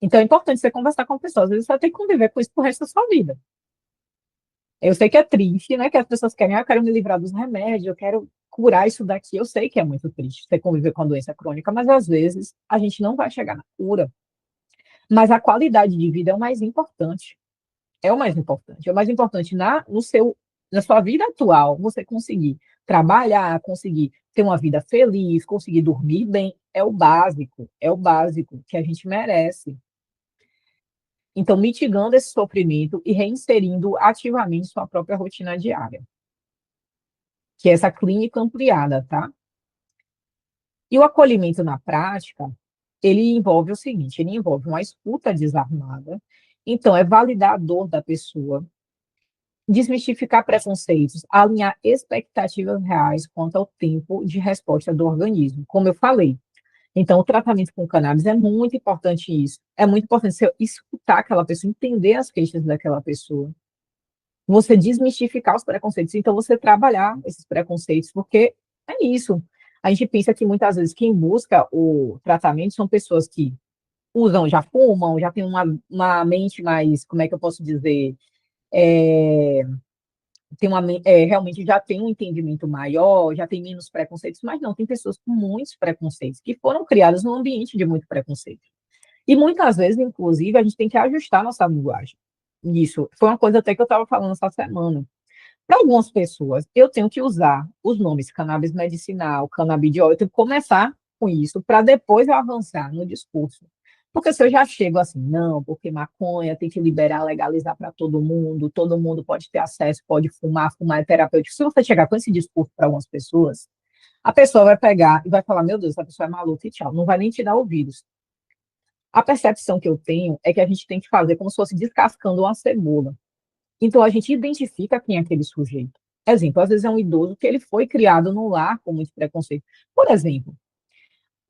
Speaker 2: Então, é importante você conversar com a pessoa. Às vezes, você vai ter que conviver com isso pro resto da sua vida. Eu sei que é triste, né? Que as pessoas querem, eu quero me livrar dos remédios, eu quero curar isso daqui. Eu sei que é muito triste você conviver com a doença crônica, mas às vezes a gente não vai chegar na cura. Mas a qualidade de vida é o mais importante. É o mais importante. É o mais importante na sua vida atual, você conseguir trabalhar, conseguir ter uma vida feliz, conseguir dormir bem, é o básico que a gente merece. Então, mitigando esse sofrimento e reinserindo ativamente sua própria rotina diária, que é essa clínica ampliada, tá? E o acolhimento na prática, ele envolve o seguinte, ele envolve uma escuta desarmada, então é validar a dor da pessoa, desmistificar preconceitos, alinhar expectativas reais quanto ao tempo de resposta do organismo, como eu falei. Então, o tratamento com cannabis é muito importante isso. É muito importante você escutar aquela pessoa, entender as queixas daquela pessoa, você desmistificar os preconceitos, então você trabalhar esses preconceitos, porque é isso. A gente pensa que muitas vezes quem busca o tratamento são pessoas que usam, já fumam, já têm uma mente mais, como é que eu posso dizer, é, realmente já tem um entendimento maior, já tem menos preconceitos, mas não, tem pessoas com muitos preconceitos, que foram criadas num ambiente de muito preconceito. E muitas vezes, inclusive, a gente tem que ajustar nossa linguagem. Isso foi uma coisa até que eu estava falando essa semana. Para algumas pessoas, eu tenho que usar os nomes cannabis medicinal, canabidiol, eu tenho que começar com isso para depois eu avançar no discurso. Porque se eu já chego assim, não, porque maconha tem que liberar, legalizar para todo mundo pode ter acesso, pode fumar, fumar é terapêutico. Se você chegar com esse discurso para algumas pessoas, a pessoa vai pegar e vai falar, meu Deus, essa pessoa é maluca e tchau, não vai nem te dar ouvidos. A percepção que eu tenho é que a gente tem que fazer como se fosse descascando uma cebola. Então, a gente identifica quem é aquele sujeito. Exemplo, às vezes é um idoso que ele foi criado num lar com muito preconceito. Por exemplo,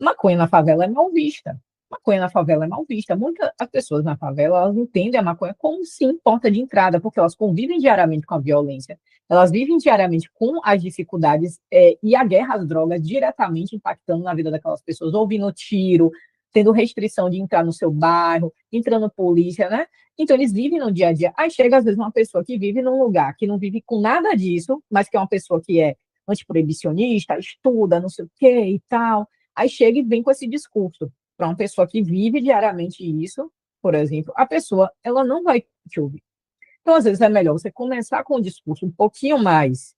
Speaker 2: maconha na favela é mal vista. Maconha na favela é mal vista. Muitas as pessoas na favela, elas entendem a maconha como, sim, porta de entrada, porque elas convivem diariamente com a violência, elas vivem diariamente com as dificuldades e a guerra às drogas diretamente impactando na vida daquelas pessoas, ouvindo tiro, tendo restrição de entrar no seu bairro, entrando polícia, né? Então, eles vivem no dia a dia. Aí chega, às vezes, uma pessoa que vive num lugar que não vive com nada disso, mas que é uma pessoa que é antiproibicionista, estuda, não sei o quê e tal. Aí chega e vem com esse discurso. Para uma pessoa que vive diariamente isso, por exemplo, a pessoa ela não vai te ouvir. Então, às vezes, é melhor você começar com um discurso um pouquinho mais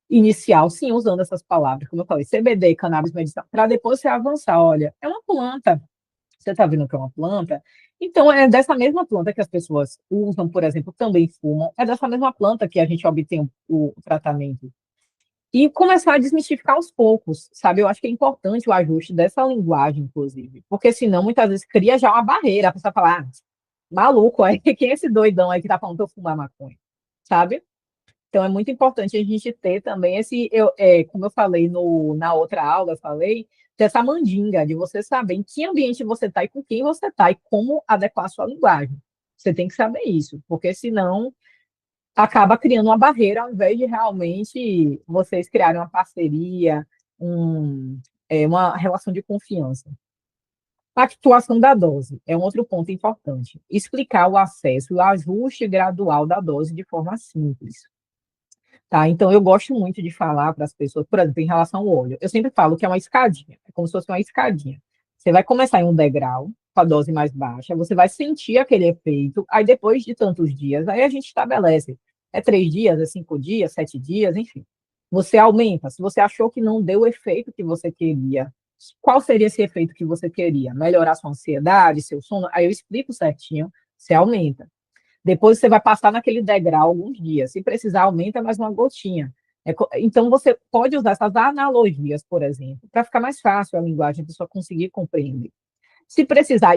Speaker 2: inicial, sim, usando essas palavras, como eu falei, CBD, cannabis medicinal, para depois você avançar. Olha, é uma planta, você está vendo que é uma planta? Então, é dessa mesma planta que as pessoas usam, por exemplo, também fumam, é dessa mesma planta que a gente obtém o tratamento. E começar a desmistificar aos poucos, sabe? Eu acho que é importante o ajuste dessa linguagem, inclusive, porque senão muitas vezes cria já uma barreira, a pessoa fala, ah, maluco, aí, quem é esse doidão aí que tá falando que eu fumar maconha, sabe? Então é muito importante a gente ter também como eu falei na outra aula, eu falei, ter essa mandinga de você saber em que ambiente você está e com quem você está e como adequar a sua linguagem. Você tem que saber isso, porque senão acaba criando uma barreira ao invés de realmente vocês criarem uma parceria, uma relação de confiança. Pactuação da dose é um outro ponto importante. Explicar o acesso e o ajuste gradual da dose de forma simples. Tá? Então, eu gosto muito de falar para as pessoas, por exemplo, em relação ao óleo. Eu sempre falo que é uma escadinha, é como se fosse uma escadinha. Você vai começar em um degrau, com a dose mais baixa, você vai sentir aquele efeito, aí depois de tantos dias, aí a gente estabelece. É 3 dias, é 5 dias, 7 dias, enfim. Você aumenta. Se você achou que não deu o efeito que você queria, qual seria esse efeito que você queria? Melhorar sua ansiedade, seu sono? Aí eu explico certinho, você aumenta. Depois você vai passar naquele degrau alguns dias. Se precisar, aumenta mais uma gotinha. Então, você pode usar essas analogias, por exemplo, para ficar mais fácil a linguagem, a pessoa conseguir compreender. Se precisar,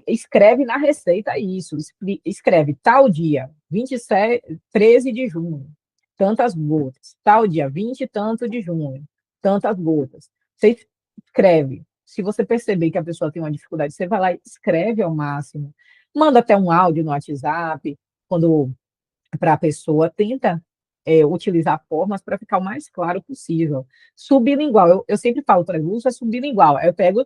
Speaker 2: escreve na receita isso. Escreve tal dia, 27, 13 de junho, tantas gotas. Tal dia, 20 e tanto de junho, tantas gotas. Você escreve. Se você perceber que a pessoa tem uma dificuldade, você vai lá e escreve ao máximo. Manda até um áudio no WhatsApp, quando para a pessoa, tenta utilizar formas para ficar o mais claro possível. Sublingual, eu sempre falo para eles, usa sublingual. Eu pego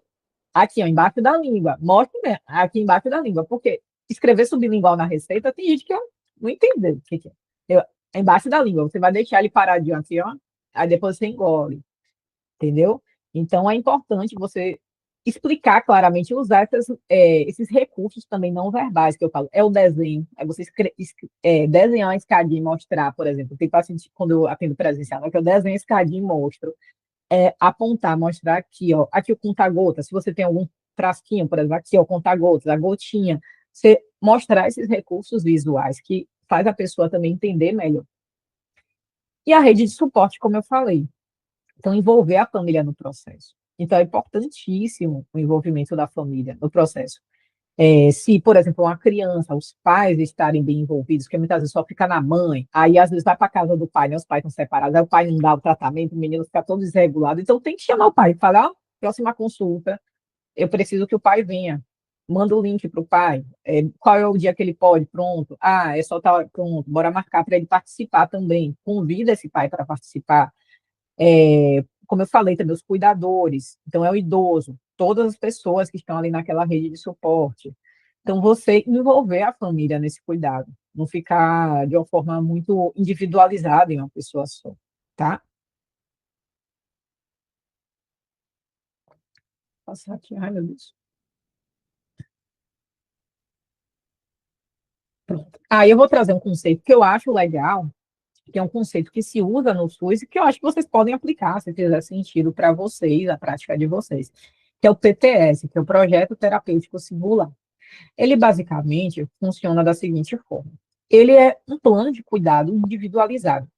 Speaker 2: aqui, ó, embaixo da língua. Mostre aqui embaixo da língua, porque escrever sublingual na receita tem gente que não entendeu o que é. É embaixo da língua. Você vai deixar ele paradinho aqui, ó. Aí depois você engole, entendeu? Então é importante você explicar claramente, usar esses recursos também não verbais que eu falo. É o desenho, é você desenhar uma escadinha e mostrar, por exemplo. Tem paciente, quando eu atendo presencial, né, que eu desenho a escadinha e mostro apontar, mostrar aqui, ó, aqui o conta-gota, se você tem algum frasquinho, por exemplo, aqui, ó, o conta-gotas, a gotinha, você mostrar esses recursos visuais que faz a pessoa também entender melhor. E a rede de suporte, como eu falei, então envolver a família no processo. Então é importantíssimo o envolvimento da família no processo. Se, por exemplo, uma criança, os pais estarem bem envolvidos, que muitas vezes só fica na mãe, aí às vezes vai para a casa do pai, né? Os pais estão separados, aí o pai não dá o tratamento, o menino fica todo desregulado, então tem que chamar o pai e falar, ó, próxima consulta, eu preciso que o pai venha, manda o link para o pai, qual é o dia que ele pode, pronto, é só estar pronto, bora marcar para ele participar também, convida esse pai para participar, como eu falei também, os cuidadores, então é o idoso, todas as pessoas que estão ali naquela rede de suporte. Então, você envolver a família nesse cuidado, não ficar de uma forma muito individualizada em uma pessoa só, tá? Passar aqui, ai meu Deus. Pronto. Aí eu vou trazer um conceito que eu acho legal, que é um conceito que se usa no SUS e que eu acho que vocês podem aplicar, se fizer sentido para vocês, a prática de vocês, que é o PTS, que é o Projeto Terapêutico Singular. Ele basicamente funciona da seguinte forma: ele é um plano de cuidado individualizado.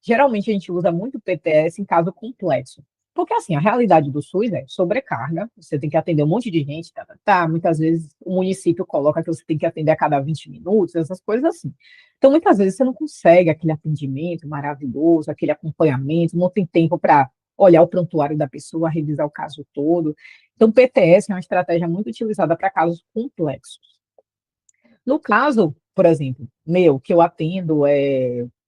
Speaker 2: Geralmente a gente usa muito o PTS em caso complexo. Porque, assim, a realidade do SUS é sobrecarga, você tem que atender um monte de gente, muitas vezes o município coloca que você tem que atender a cada 20 minutos, essas coisas assim. Então, muitas vezes você não consegue aquele atendimento maravilhoso, aquele acompanhamento, não tem tempo para olhar o prontuário da pessoa, revisar o caso todo. Então, o PTS é uma estratégia muito utilizada para casos complexos. No caso, por exemplo, meu, que eu atendo,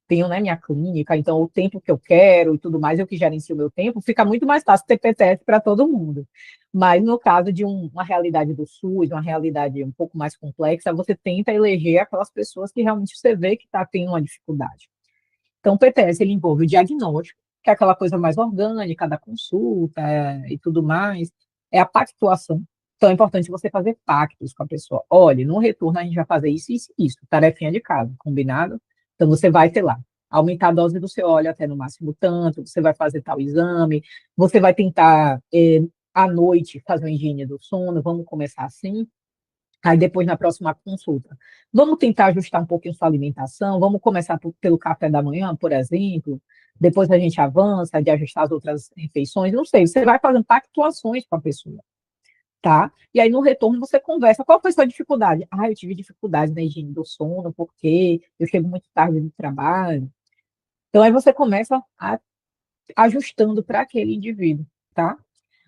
Speaker 2: tenho, né, minha clínica, então o tempo que eu quero e tudo mais, eu que gerencio o meu tempo, fica muito mais fácil ter PTS para todo mundo. Mas no caso de uma realidade do SUS, uma realidade um pouco mais complexa, você tenta eleger aquelas pessoas que realmente você vê que está tendo uma dificuldade. Então, o PTS, ele envolve o diagnóstico, que é aquela coisa mais orgânica da consulta e tudo mais, é a pactuação. Então, é importante você fazer pactos com a pessoa. Olha, no retorno a gente vai fazer isso, isso e isso, tarefinha de casa, combinado? Então, você vai ter lá, aumentar a dose do seu óleo até no máximo tanto, você vai fazer tal exame, você vai tentar, à noite, fazer uma higiene do sono, vamos começar assim. Aí depois, na próxima consulta, vamos tentar ajustar um pouquinho sua alimentação, vamos começar pelo café da manhã, por exemplo, depois a gente avança de ajustar as outras refeições, não sei, você vai fazendo pactuações com a pessoa, tá? E aí no retorno você conversa, qual foi a sua dificuldade? Eu tive dificuldade na higiene do sono, porque eu chego muito tarde do trabalho. Então aí você começa ajustando para aquele indivíduo, tá?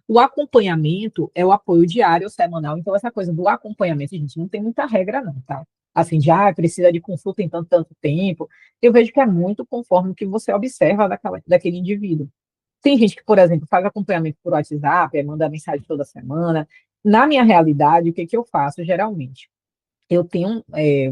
Speaker 2: O acompanhamento é o apoio diário ou semanal. Então, essa coisa do acompanhamento, gente, não tem muita regra, não, tá? Assim, precisa de consulta em tanto, tanto tempo. Eu vejo que é muito conforme o que você observa daquele indivíduo. Tem gente que, por exemplo, faz acompanhamento por WhatsApp, manda mensagem toda semana. Na minha realidade, o que que eu faço geralmente? Eu tenho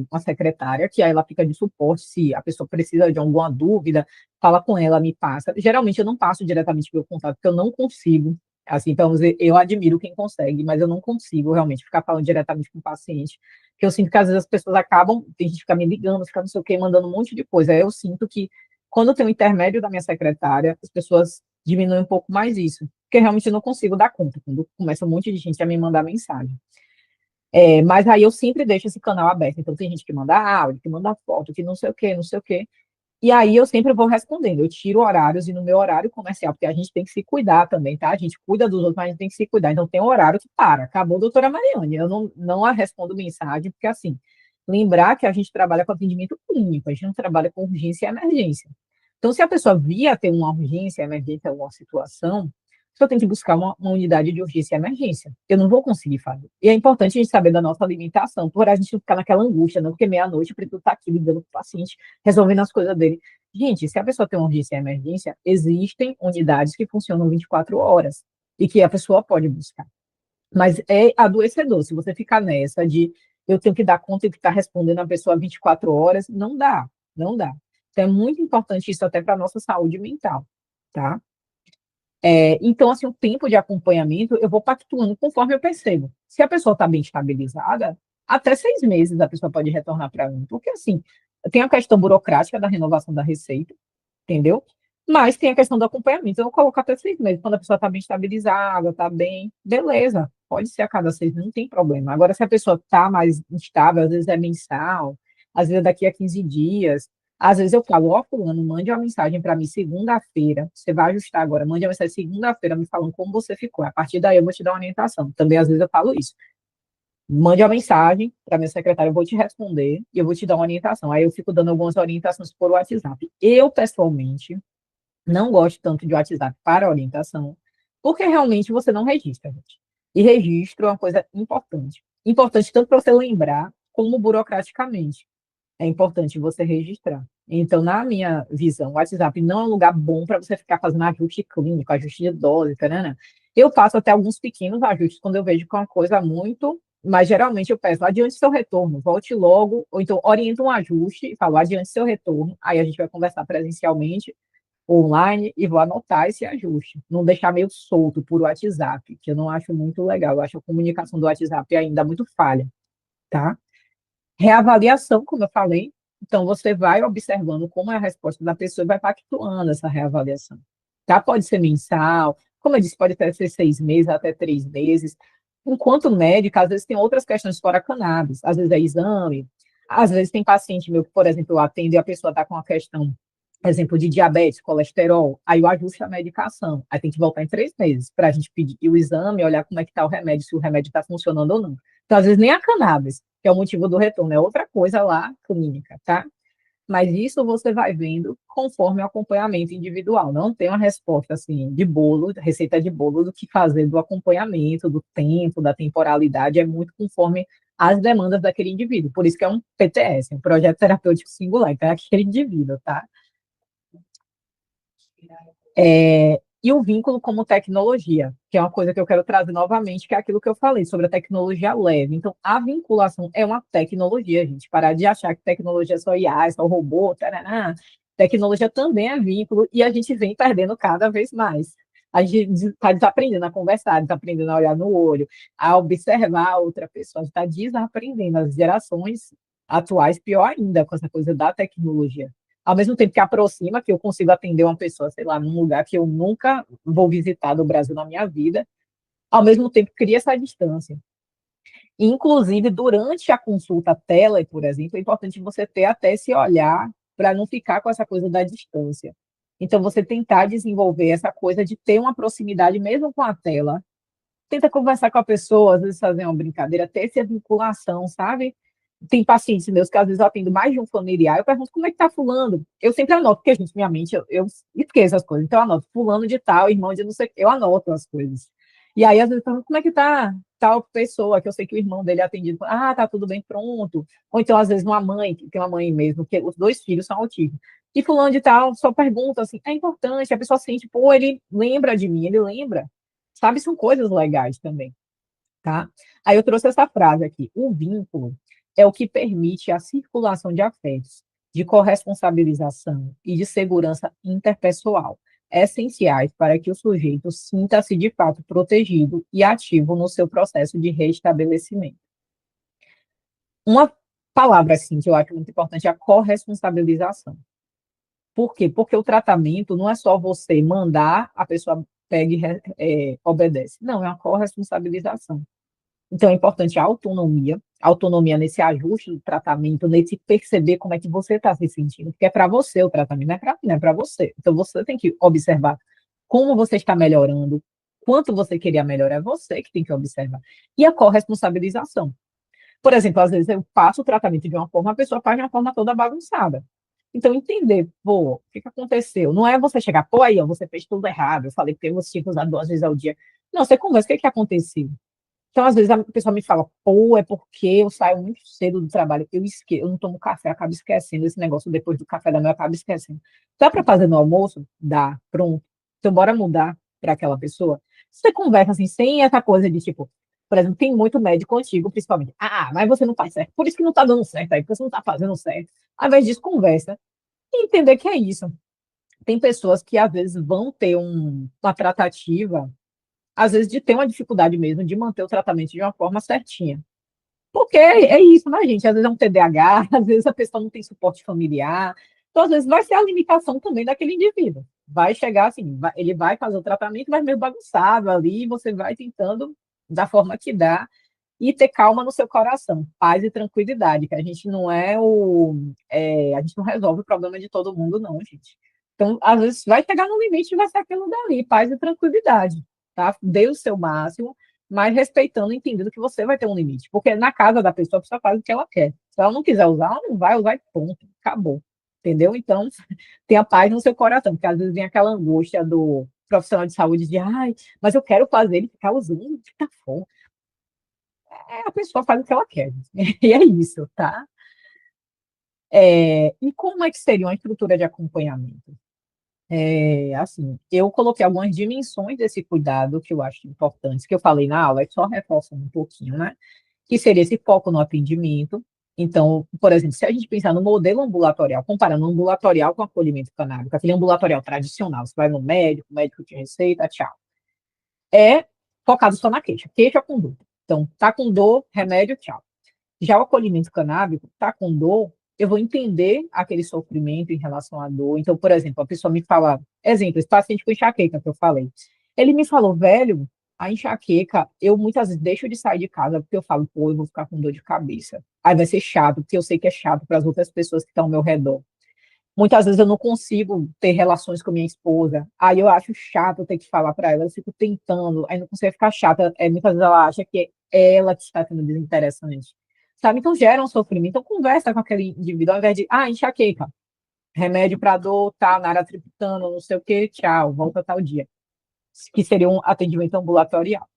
Speaker 2: uma secretária que aí ela fica de suporte se a pessoa precisa de alguma dúvida, fala com ela, me passa. Geralmente eu não passo diretamente pelo contato, porque eu não consigo. Assim, então eu admiro quem consegue, mas eu não consigo realmente ficar falando diretamente com o paciente, porque eu sinto que às vezes as pessoas acabam, tem gente que fica me ligando, fica não sei o quê, mandando um monte de coisa. Aí eu sinto que Quando tem o intermédio da minha secretária, as pessoas diminuem um pouco mais isso, porque realmente eu não consigo dar conta, quando começa um monte de gente a me mandar mensagem. Mas aí eu sempre deixo esse canal aberto, então tem gente que manda áudio, que manda foto, que não sei o quê, não sei o quê. E aí eu sempre vou respondendo, eu tiro horários e no meu horário comercial, porque a gente tem que se cuidar também, tá? A gente cuida dos outros, mas a gente tem que se cuidar. Então tem um horário que para, acabou, doutora Mariane. Eu não a respondo mensagem, porque assim, lembrar que a gente trabalha com atendimento clínico, a gente não trabalha com urgência e emergência. Então, se a pessoa via ter uma urgência, emergência, alguma situação, só tem que buscar uma unidade de urgência e emergência. Eu não vou conseguir fazer. E é importante a gente saber da nossa alimentação, por a gente não ficar naquela angústia, não, porque meia-noite eu preciso estar aqui lidando com o paciente, resolvendo as coisas dele. Gente, se a pessoa tem uma urgência e emergência, existem unidades que funcionam 24 horas e que a pessoa pode buscar. Mas é adoecedor, se você ficar nessa de eu tenho que dar conta de estar respondendo a pessoa 24 horas, não dá, não dá. Então é muito importante isso até para a nossa saúde mental, tá? Então, assim, o tempo de acompanhamento eu vou pactuando conforme eu percebo. Se a pessoa está bem estabilizada, até 6 meses a pessoa pode retornar para mim. Porque, assim, tem a questão burocrática da renovação da receita, entendeu? Mas tem a questão do acompanhamento. Eu vou colocar até 6 meses. Quando a pessoa está bem estabilizada, está bem, beleza. Pode ser a cada 6 meses, não tem problema. Agora, se a pessoa está mais instável, às vezes é mensal, às vezes é daqui a 15 dias, às vezes eu falo, ó, fulano, mande uma mensagem para mim segunda-feira. Você vai ajustar agora, mande uma mensagem segunda-feira me falando como você ficou. A partir daí eu vou te dar uma orientação. Também, às vezes, eu falo isso. Mande uma mensagem para minha secretária, eu vou te responder e eu vou te dar uma orientação. Aí eu fico dando algumas orientações por WhatsApp. Eu, pessoalmente, não gosto tanto de WhatsApp para orientação, porque realmente você não registra, gente. E registro é uma coisa importante. Importante tanto para você lembrar, como burocraticamente. É importante você registrar. Então, na minha visão, o WhatsApp não é um lugar bom para você ficar fazendo ajuste clínico, ajuste de dose, né? Eu faço até alguns pequenos ajustes quando eu vejo que é uma coisa muito, mas geralmente eu peço, adiante seu retorno, volte logo, ou então oriento um ajuste e falo, adiante seu retorno, aí a gente vai conversar presencialmente, online, e vou anotar esse ajuste. Não deixar meio solto por WhatsApp, que eu não acho muito legal. Eu acho a comunicação do WhatsApp ainda muito falha, tá? Reavaliação, como eu falei. Então, você vai observando como é a resposta da pessoa e vai pactuando essa reavaliação. Tá? Pode ser mensal, como eu disse, pode até ser 6 meses, até 3 meses. Enquanto médica, às vezes tem outras questões fora cannabis. Às vezes é exame, às vezes tem paciente meu que, por exemplo, eu atendo e a pessoa está com uma questão, exemplo, de diabetes, colesterol, aí eu ajusto a medicação. Aí tem que voltar em 3 meses para a gente pedir o exame, olhar como é que está o remédio, se o remédio está funcionando ou não. Então, às vezes, nem a cannabis, que é o motivo do retorno, é outra coisa lá, clínica, tá? Mas isso você vai vendo conforme o acompanhamento individual. Não tem uma resposta assim de bolo, receita de bolo do que fazer do acompanhamento, do tempo, da temporalidade, é muito conforme as demandas daquele indivíduo. Por isso que é um PTS, um projeto terapêutico singular, então é aquele indivíduo, tá? E o vínculo como tecnologia, que é uma coisa que eu quero trazer novamente, que é aquilo que eu falei sobre a tecnologia leve. Então, a vinculação é uma tecnologia, gente. Parar de achar que tecnologia é só IA, é só robô, tarará. Tecnologia também é vínculo e a gente vem perdendo cada vez mais. A gente está desaprendendo a conversar, desaprendendo a olhar no olho, a observar a outra pessoa. A gente está desaprendendo. As gerações atuais, pior ainda, com essa coisa da tecnologia. Ao mesmo tempo que aproxima, que eu consigo atender uma pessoa, sei lá, num lugar que eu nunca vou visitar do Brasil na minha vida, ao mesmo tempo cria essa distância. Inclusive, durante a consulta tele, por exemplo, é importante você ter até esse olhar para não ficar com essa coisa da distância. Então, você tentar desenvolver essa coisa de ter uma proximidade mesmo com a tela. Tenta conversar com a pessoa, às vezes fazer uma brincadeira, ter essa vinculação, sabe? Tem pacientes meus que às vezes eu atendo mais de um familiar, eu pergunto como é que tá fulano. Eu sempre anoto, porque, gente, minha mente, eu esqueço as coisas. Então, eu anoto fulano de tal, irmão de não sei o quê, eu anoto as coisas. E aí, às vezes, eu pergunto como é que tá tal pessoa, que eu sei que o irmão dele é atendido. Ah, tá tudo bem, pronto. Ou então, às vezes, uma mãe, que tem uma mãe mesmo, que os 2 filhos são autistas. E fulano de tal, só pergunta assim, é importante, a pessoa sente, pô, ele lembra de mim, ele lembra. Sabe, são coisas legais também, tá? Aí eu trouxe essa frase aqui: o vínculo é o que permite a circulação de afetos, de corresponsabilização e de segurança interpessoal, essenciais para que o sujeito sinta-se de fato protegido e ativo no seu processo de restabelecimento. Uma palavra assim que eu acho muito importante é a corresponsabilização. Por quê? Porque o tratamento não é só você mandar, a pessoa pega e obedece. Não, é uma corresponsabilização. Então, é importante a autonomia nesse ajuste do tratamento, nesse perceber como é que você está se sentindo, porque é para você o tratamento, não é para mim, é para você. Então, você tem que observar como você está melhorando, quanto você queria melhorar, é você que tem que observar. E a corresponsabilização. Por exemplo, às vezes eu passo o tratamento de uma forma, a pessoa faz de uma forma toda bagunçada. Então, entender, pô, o que que aconteceu? Não é você chegar, pô, aí, ó, você fez tudo errado, eu falei que você tinha que usar 2 vezes ao dia. Não, você conversa, o que que aconteceu? Então, às vezes, a pessoa me fala, pô, é porque eu saio muito cedo do trabalho, eu não tomo café, acabo esquecendo esse negócio depois do café da manhã, eu acabo esquecendo. Dá para fazer no almoço? Dá, pronto. Então, bora mudar para aquela pessoa. Você conversa assim, sem essa coisa de tipo, por exemplo, tem muito médico antigo, principalmente. Ah, mas você não faz certo, por isso que não está dando certo aí, porque você não está fazendo certo. Ao invés disso, conversa e entender que é isso. Tem pessoas que às vezes vão ter uma tratativa, às vezes de ter uma dificuldade mesmo de manter o tratamento de uma forma certinha. Porque é isso, né, gente? Às vezes é um TDAH, às vezes a pessoa não tem suporte familiar. Então, às vezes, vai ser a limitação também daquele indivíduo. Vai chegar assim, ele vai fazer o tratamento, mas meio bagunçado ali, e você vai tentando da forma que dá e ter calma no seu coração, paz e tranquilidade, que a gente não a gente não resolve o problema de todo mundo, não, gente. Então, às vezes, vai chegar no limite e vai ser aquilo dali, paz e tranquilidade, tá? Dê o seu máximo, mas respeitando, entendendo que você vai ter um limite. Porque na casa da pessoa, a pessoa faz o que ela quer. Se ela não quiser usar, ela não vai usar e ponto. Acabou. Entendeu? Então, tenha paz no seu coração, porque às vezes vem aquela angústia do profissional de saúde de, ai, mas eu quero fazer ele ficar usando, fica fora. A pessoa faz o que ela quer. E é isso, tá? E como é que seria uma estrutura de acompanhamento? Assim, eu coloquei algumas dimensões desse cuidado que eu acho importantes, que eu falei na aula, é só reforçando um pouquinho, né? Que seria esse foco no atendimento. Então, por exemplo, se a gente pensar no modelo ambulatorial, comparando o ambulatorial com o acolhimento canábico, aquele ambulatorial tradicional, você vai no médico, o médico te receita, tchau. É focado só na queixa com dor. Então, tá com dor, remédio, tchau. Já o acolhimento canábico, tá com dor, eu vou entender aquele sofrimento em relação à dor. Então, por exemplo, a pessoa me fala, exemplo, esse paciente com enxaqueca que eu falei. Ele me falou, velho, a enxaqueca, eu muitas vezes deixo de sair de casa porque eu falo, pô, eu vou ficar com dor de cabeça. Aí vai ser chato, porque eu sei que é chato para as outras pessoas que estão ao meu redor. Muitas vezes eu não consigo ter relações com minha esposa. Aí eu acho chato ter que falar para ela, eu fico tentando, aí não consigo ficar chata. Muitas vezes ela acha que é ela que está sendo desinteressante. Sabe? Então gera um sofrimento. Então conversa com aquele indivíduo, ao invés de, enxaqueca, remédio para dor, tá, naratriptano, não sei o quê, tchau, volta tal dia. Que seria um atendimento ambulatorial.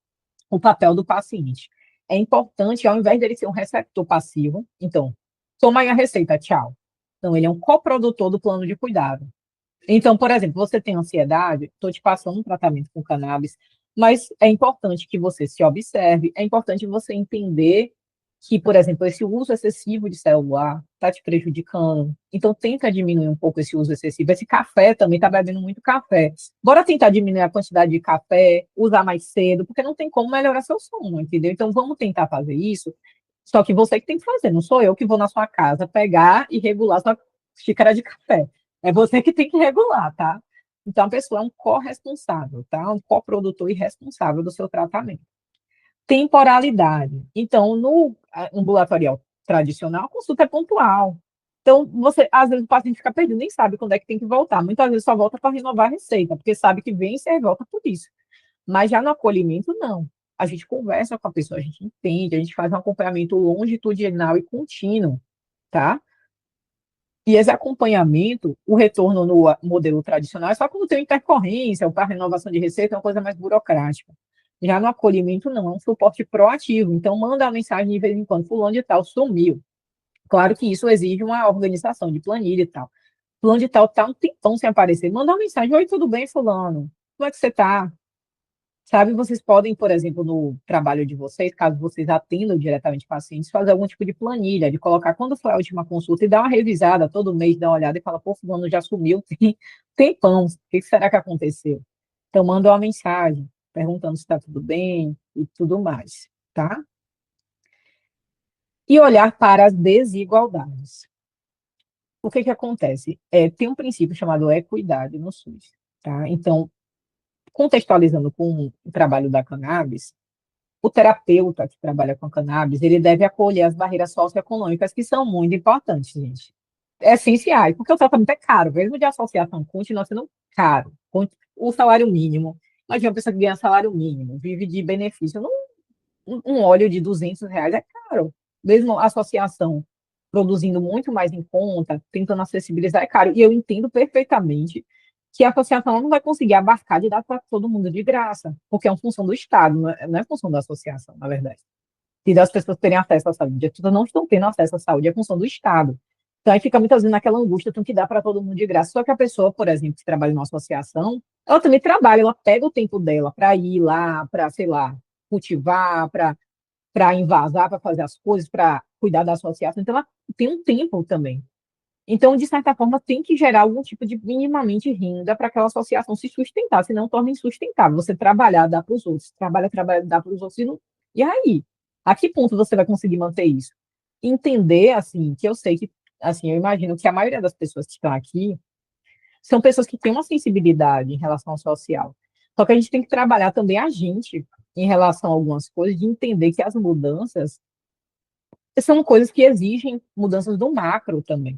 Speaker 2: O papel do paciente. É importante, ao invés dele ser um receptor passivo, então, toma aí a receita, tchau. Então, ele é um coprodutor do plano de cuidado. Então, por exemplo, você tem ansiedade, estou te passando um tratamento com cannabis, mas é importante que você se observe, é importante você entender que, por exemplo, esse uso excessivo de celular está te prejudicando. Então, tenta diminuir um pouco esse uso excessivo. Esse café também está bebendo muito café. Bora tentar diminuir a quantidade de café, usar mais cedo, porque não tem como melhorar seu sono, entendeu? Então, vamos tentar fazer isso. Só que você que tem que fazer, não sou eu que vou na sua casa pegar e regular sua xícara de café. É você que tem que regular, tá? Então, a pessoa é um corresponsável, tá? Um coprodutor e responsável do seu tratamento. Temporalidade. Então, no ambulatorial tradicional, a consulta é pontual. Então, às vezes, o paciente fica perdido, nem sabe quando é que tem que voltar. Muitas vezes só volta para renovar a receita, porque sabe que vem e volta por isso. Mas já no acolhimento, não. A gente conversa com a pessoa, a gente entende, a gente faz um acompanhamento longitudinal e contínuo, tá? E esse acompanhamento, o retorno no modelo tradicional, é só quando tem intercorrência, ou para renovação de receita, é uma coisa mais burocrática. Já no acolhimento, não, é um suporte proativo. Então, manda uma mensagem de vez em quando, fulano de tal sumiu. Claro que isso exige uma organização de planilha e tal. Fulano de tal tá um tempão sem aparecer. Manda uma mensagem, oi, tudo bem, fulano? Como é que você tá? Sabe, vocês podem, por exemplo, no trabalho de vocês, caso vocês atendam diretamente pacientes, fazer algum tipo de planilha, de colocar quando foi a última consulta e dar uma revisada todo mês, dar uma olhada e falar, pô, fulano já sumiu, tem tempão, o que será que aconteceu? Então, manda uma mensagem, perguntando se está tudo bem e tudo mais, tá? E olhar para as desigualdades. o que que acontece? Tem um princípio chamado equidade no SUS, tá? Então, contextualizando com o trabalho da cannabis, o terapeuta que trabalha com cannabis, ele deve acolher as barreiras socioeconômicas, que são muito importantes, gente. Essenciais, porque o tratamento é caro, mesmo de associação, continua sendo caro. O salário mínimo, imagina uma pessoa que ganha salário mínimo, vive de benefício, um óleo de R$ 200 é caro. Mesmo a associação produzindo muito mais em conta, tentando acessibilizar, é caro. E eu entendo perfeitamente que a associação não vai conseguir abarcar de dar para todo mundo de graça, porque é uma função do Estado, não é função da associação, na verdade. E das pessoas terem acesso à saúde. As pessoas não estão tendo acesso à saúde, é função do Estado. Então, aí fica muitas vezes naquela angústia, tem que dar para todo mundo de graça. Só que a pessoa, por exemplo, que trabalha numa associação, ela também trabalha, ela pega o tempo dela para ir lá, para, sei lá, cultivar, para invasar, para fazer as coisas, para cuidar da associação. Então, ela tem um tempo também. Então, de certa forma, tem que gerar algum tipo de minimamente renda para aquela associação se sustentar, senão torna insustentável. Você trabalhar, dar para os outros, trabalha, dar para os outros, e aí? A que ponto você vai conseguir manter isso? Entender, assim, que eu sei que, assim, eu imagino que a maioria das pessoas que estão aqui são pessoas que têm uma sensibilidade em relação ao social. Só que a gente tem que trabalhar também a gente em relação a algumas coisas, de entender que as mudanças são coisas que exigem mudanças do macro também,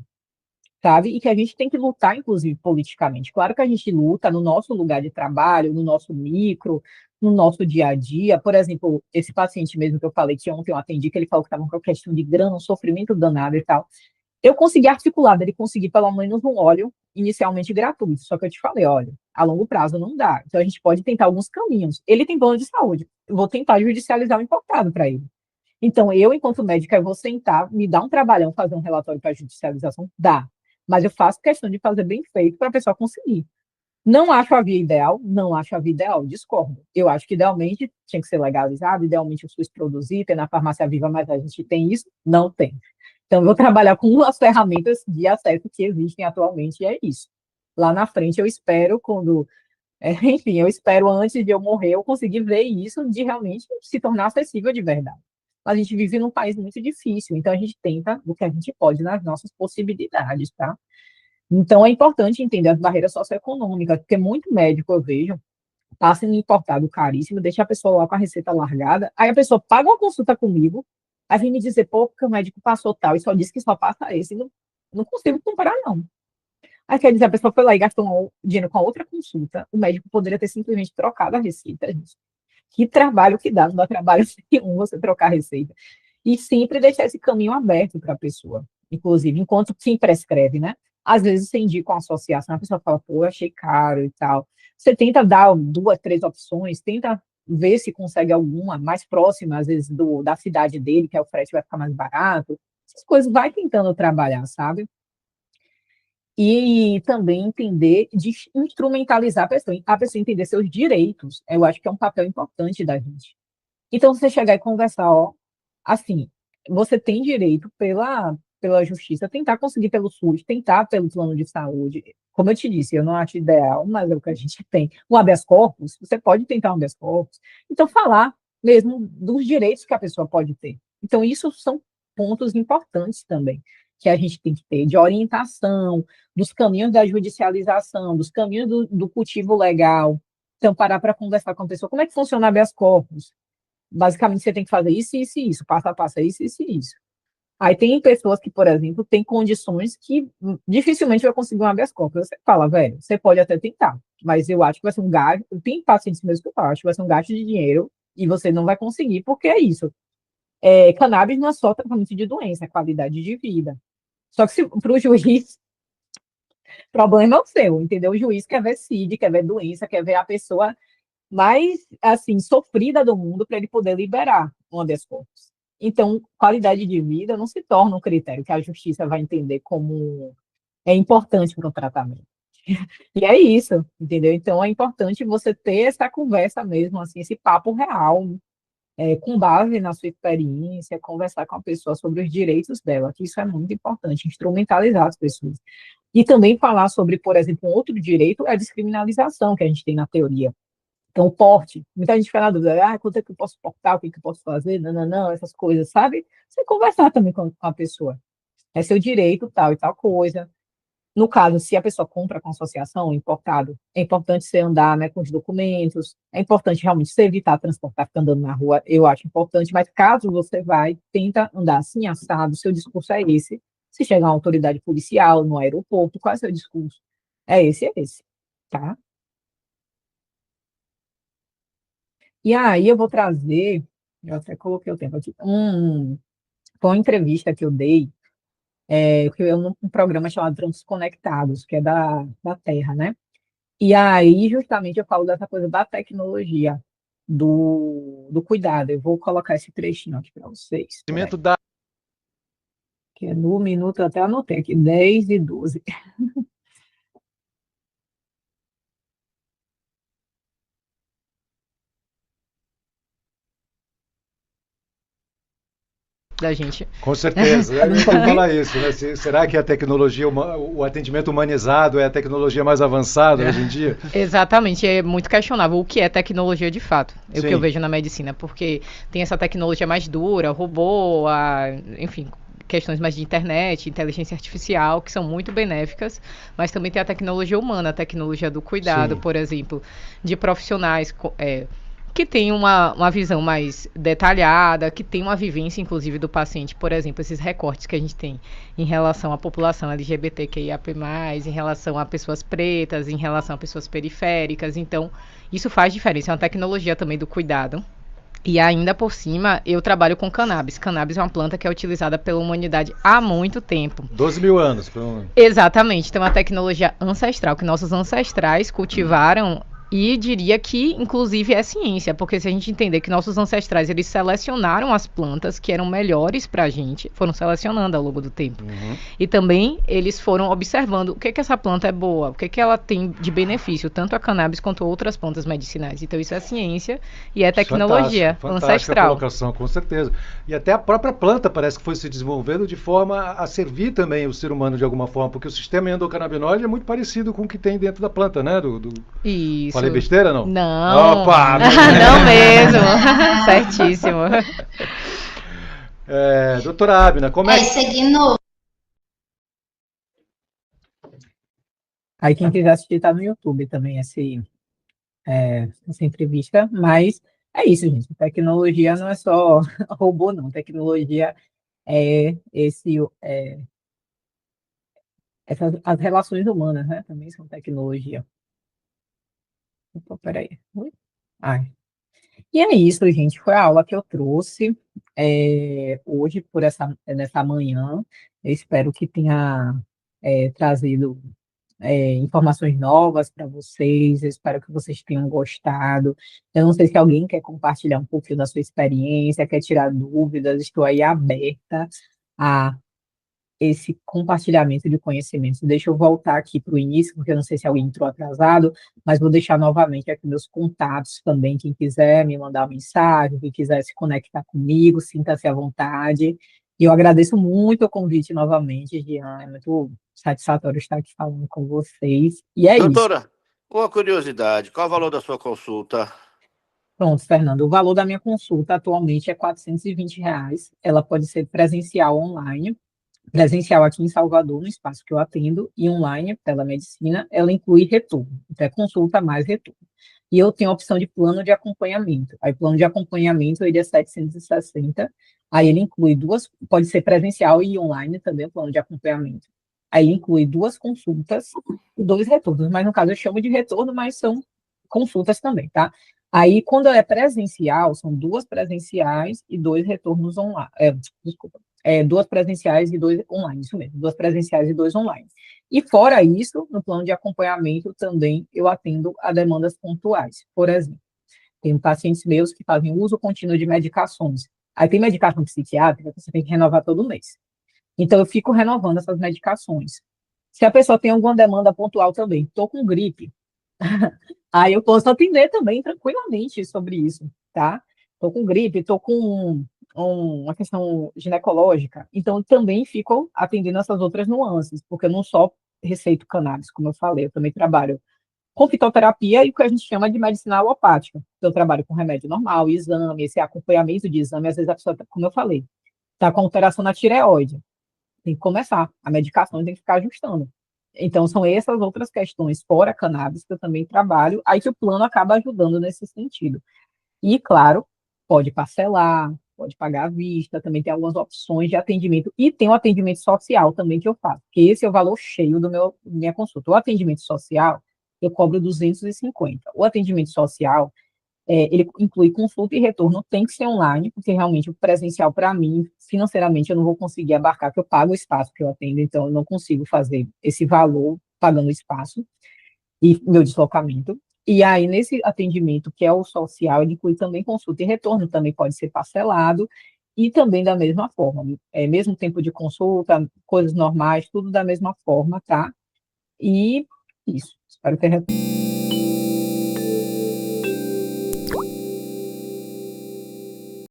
Speaker 2: sabe? E que a gente tem que lutar, inclusive, politicamente. Claro que a gente luta no nosso lugar de trabalho, no nosso micro, no nosso dia a dia. Por exemplo, esse paciente mesmo que eu falei que ontem eu atendi, que ele falou que estava com a questão de grana, um sofrimento danado e tal. Eu consegui articular, ele conseguir pelo menos um óleo inicialmente gratuito. Só que eu te falei, olha, a longo prazo não dá. Então a gente pode tentar alguns caminhos. Ele tem plano de saúde. Eu vou tentar judicializar o importado para ele. Então, eu, enquanto médica, eu vou sentar, me dar um trabalhão, fazer um relatório para judicialização? Dá. Mas eu faço questão de fazer bem feito para a pessoa conseguir. Não acho a via ideal, não acho a via ideal, discordo. Eu acho que idealmente tinha que ser legalizado, idealmente o SUS produzir, ter na farmácia viva, mas a gente tem isso? Não tem. Então, eu vou trabalhar com as ferramentas de acesso que existem atualmente, e é isso. Lá na frente, eu espero, enfim, eu espero antes de eu morrer, eu conseguir ver isso de realmente se tornar acessível de verdade. A gente vive num país muito difícil, então a gente tenta o que a gente pode nas nossas possibilidades, tá? Então é importante entender as barreiras socioeconômicas, porque muito médico eu vejo passa em um importado caríssimo, deixa a pessoa lá com a receita largada, aí a pessoa paga uma consulta comigo, aí vem me dizer, pô, porque o médico passou tal e só disse que só passa esse, não consigo comprar, não. Aí quer dizer, a pessoa foi lá e gastou dinheiro com a outra consulta, o médico poderia ter simplesmente trocado a receita, gente. Que trabalho que dá, não dá trabalho nenhum você trocar a receita. E sempre deixar esse caminho aberto para a pessoa, inclusive, enquanto quem prescreve, né? Às vezes você indica uma associação, a pessoa fala, pô, eu achei caro e tal. Você tenta dar duas, três opções, tenta ver se consegue alguma mais próxima, às vezes, da cidade dele, que é o frete vai ficar mais barato. Essas coisas vai tentando trabalhar, sabe? E também entender, de instrumentalizar a pessoa entender seus direitos. Eu acho que é um papel importante da gente. Então, você chegar e conversar, ó, assim, você tem direito pela justiça, tentar conseguir pelo SUS, tentar pelo plano de saúde. Como eu te disse, eu não acho ideal, mas é o que a gente tem. O habeas corpus, você pode tentar um habeas corpus. Então, falar mesmo dos direitos que a pessoa pode ter. Então, isso são pontos importantes também, que a gente tem que ter, de orientação, dos caminhos da judicialização, dos caminhos do cultivo legal. Então, parar para conversar com a pessoa, como é que funciona o habeas corpus? Basicamente, você tem que fazer isso, isso e isso, passo a passo, é isso, isso e isso. Aí tem pessoas que, por exemplo, têm condições que dificilmente vai conseguir um habeas corpus. Você fala, velho, você pode até tentar, mas eu acho que vai ser um gasto. Tem pacientes mesmo que eu falo, acho que vai ser um gasto de dinheiro e você não vai conseguir, porque é isso. Cannabis não é só tratamento de doença, é qualidade de vida. Só que para o juiz, o problema é o seu, entendeu? O juiz quer ver CID, quer ver doença, quer ver a pessoa mais, assim, sofrida do mundo para ele poder liberar um habeas corpus. Então, qualidade de vida não se torna um critério que a justiça vai entender como é importante para o tratamento. E é isso, entendeu? Então, é importante você ter essa conversa mesmo, assim, esse papo real, com base na sua experiência, conversar com a pessoa sobre os direitos dela, que isso é muito importante, instrumentalizar as pessoas. E também falar sobre, por exemplo, um outro direito é a descriminalização que a gente tem na teoria. Então, o porte, muita gente fica na dúvida, quanto é que eu posso portar, o que, é que eu posso fazer, não, não, não, essas coisas, sabe? Você conversar também com a pessoa. É seu direito, tal e tal coisa. No caso, se a pessoa compra com associação, importado, é importante você andar, né, com os documentos, é importante realmente você evitar transportar, ficar andando na rua, eu acho importante, mas caso você vai, tenta andar assim, assado, seu discurso é esse. Se chegar uma autoridade policial no aeroporto, qual é o seu discurso? É esse, tá? E aí eu vou trazer, eu até coloquei o tempo aqui, foi uma entrevista que eu dei, que é um programa chamado Transconectados, que é da Terra, né? E aí, justamente, eu falo dessa coisa da tecnologia, do cuidado. Eu vou colocar esse trechinho aqui para vocês, peraí,
Speaker 3: Da
Speaker 2: que é no minuto, eu até anotei aqui, 10:12. Da gente.
Speaker 3: Com certeza,
Speaker 2: Tá
Speaker 3: eu
Speaker 2: dando
Speaker 3: ia
Speaker 2: para ouvir?
Speaker 3: falar isso, né? Será que a tecnologia, o atendimento humanizado é a tecnologia mais avançada hoje em dia?
Speaker 4: Exatamente, é muito questionável o que é tecnologia de fato, é o que eu
Speaker 3: Sim.
Speaker 4: vejo na medicina, porque tem essa tecnologia mais dura, robô, enfim, questões mais de internet, inteligência artificial, que são muito benéficas, mas também tem a tecnologia humana, a tecnologia do cuidado,
Speaker 3: Sim.
Speaker 4: por exemplo, de profissionais que tem uma visão mais detalhada, que tem uma vivência, inclusive, do paciente, por exemplo, esses recortes que a gente tem em relação à população LGBTQIAP+, em relação a pessoas pretas, em relação a pessoas periféricas, então, isso faz diferença, é uma tecnologia também do cuidado. E ainda por cima, eu trabalho com cannabis. Cannabis é uma planta que é utilizada pela humanidade há muito tempo.
Speaker 3: 12 mil anos.
Speaker 4: Exatamente, tem uma tecnologia ancestral que nossos ancestrais cultivaram e diria que, inclusive, é ciência, porque se a gente entender que nossos ancestrais, eles selecionaram as plantas que eram melhores pra gente, foram selecionando ao longo do tempo. E também eles foram observando o que essa planta é boa, o que ela tem de benefício, tanto a cannabis quanto outras plantas medicinais. Então isso é ciência e é tecnologia
Speaker 3: Fantástica
Speaker 4: ancestral.
Speaker 3: colocação, com certeza. E até a própria planta parece que foi se desenvolvendo de forma a servir também o ser humano de alguma forma, porque o sistema endocannabinoide é muito parecido com o que tem dentro da planta, né?
Speaker 4: Isso.
Speaker 3: Falei besteira, não?
Speaker 4: Não.
Speaker 3: Opa!
Speaker 4: Não mesmo. Certíssimo.
Speaker 3: Doutora Abna, como é que...
Speaker 5: seguindo.
Speaker 2: Aí quem quiser assistir tá no YouTube também, essa entrevista, mas é isso, gente. Tecnologia não é só robô, não. Tecnologia é as relações humanas, né? Também são tecnologia. Opa, peraí. Ui. Ai. E é isso, gente. Foi a aula que eu trouxe hoje, nessa manhã. Eu espero que tenha trazido informações novas para vocês. Eu espero que vocês tenham gostado. Eu não sei se alguém quer compartilhar um pouquinho da sua experiência, quer tirar dúvidas. Estou aí aberta a esse compartilhamento de conhecimentos. Deixa eu voltar aqui para o início, porque eu não sei se alguém entrou atrasado, mas vou deixar novamente aqui meus contatos também, quem quiser me mandar uma mensagem, quem quiser se conectar comigo, sinta-se à vontade. E eu agradeço muito o convite novamente, Jean, é muito satisfatório estar aqui falando com vocês. E é isso.
Speaker 6: Doutora, uma curiosidade, qual o valor da sua consulta?
Speaker 2: Pronto, Fernando, o valor da minha consulta atualmente é R$ 420. Ela pode ser presencial ou online. Presencial aqui em Salvador, no espaço que eu atendo, e online, telemedicina, ela inclui retorno, então é consulta mais retorno. E eu tenho a opção de plano de acompanhamento. Aí, plano de acompanhamento, ele é 760, aí ele inclui pode ser presencial e online também, o plano de acompanhamento. Aí ele inclui 2 consultas e 2 retornos, mas no caso eu chamo de retorno, mas são consultas também, tá? Aí, quando é presencial, são 2 presenciais e 2 retornos online. Desculpa. 2 presenciais e 2 online, isso mesmo, 2 presenciais e 2 online. E fora isso, no plano de acompanhamento também eu atendo a demandas pontuais. Por exemplo, tenho pacientes meus que fazem uso contínuo de medicações. Aí tem medicação psiquiátrica que você tem que renovar todo mês. Então eu fico renovando essas medicações. Se a pessoa tem alguma demanda pontual também, estou com gripe, aí eu posso atender também tranquilamente sobre isso, tá? Estou com gripe, estou com uma questão ginecológica, então também fico atendendo essas outras nuances, porque eu não só receito cannabis, como eu falei, eu também trabalho com fitoterapia e o que a gente chama de medicina alopática. Então, eu trabalho com remédio normal, exame, esse acompanhamento de exame, às vezes a pessoa, como eu falei, está com alteração na tireoide, tem que começar, a medicação tem que ficar ajustando. Então, são essas outras questões fora cannabis que eu também trabalho, aí que o plano acaba ajudando nesse sentido. E, claro, pode parcelar, pode pagar à vista, também tem algumas opções de atendimento, e tem o atendimento social também que eu faço, que esse é o valor cheio minha consulta. O atendimento social, eu cobro 250. O atendimento social, ele inclui consulta e retorno, tem que ser online, porque realmente o presencial, para mim, financeiramente, eu não vou conseguir abarcar, que eu pago o espaço que eu atendo, então eu não consigo fazer esse valor pagando o espaço e meu deslocamento. E aí, nesse atendimento, que é o social, ele inclui também consulta e retorno, também pode ser parcelado, e também da mesma forma, mesmo tempo de consulta, coisas normais, tudo da mesma forma, tá? E isso, espero ter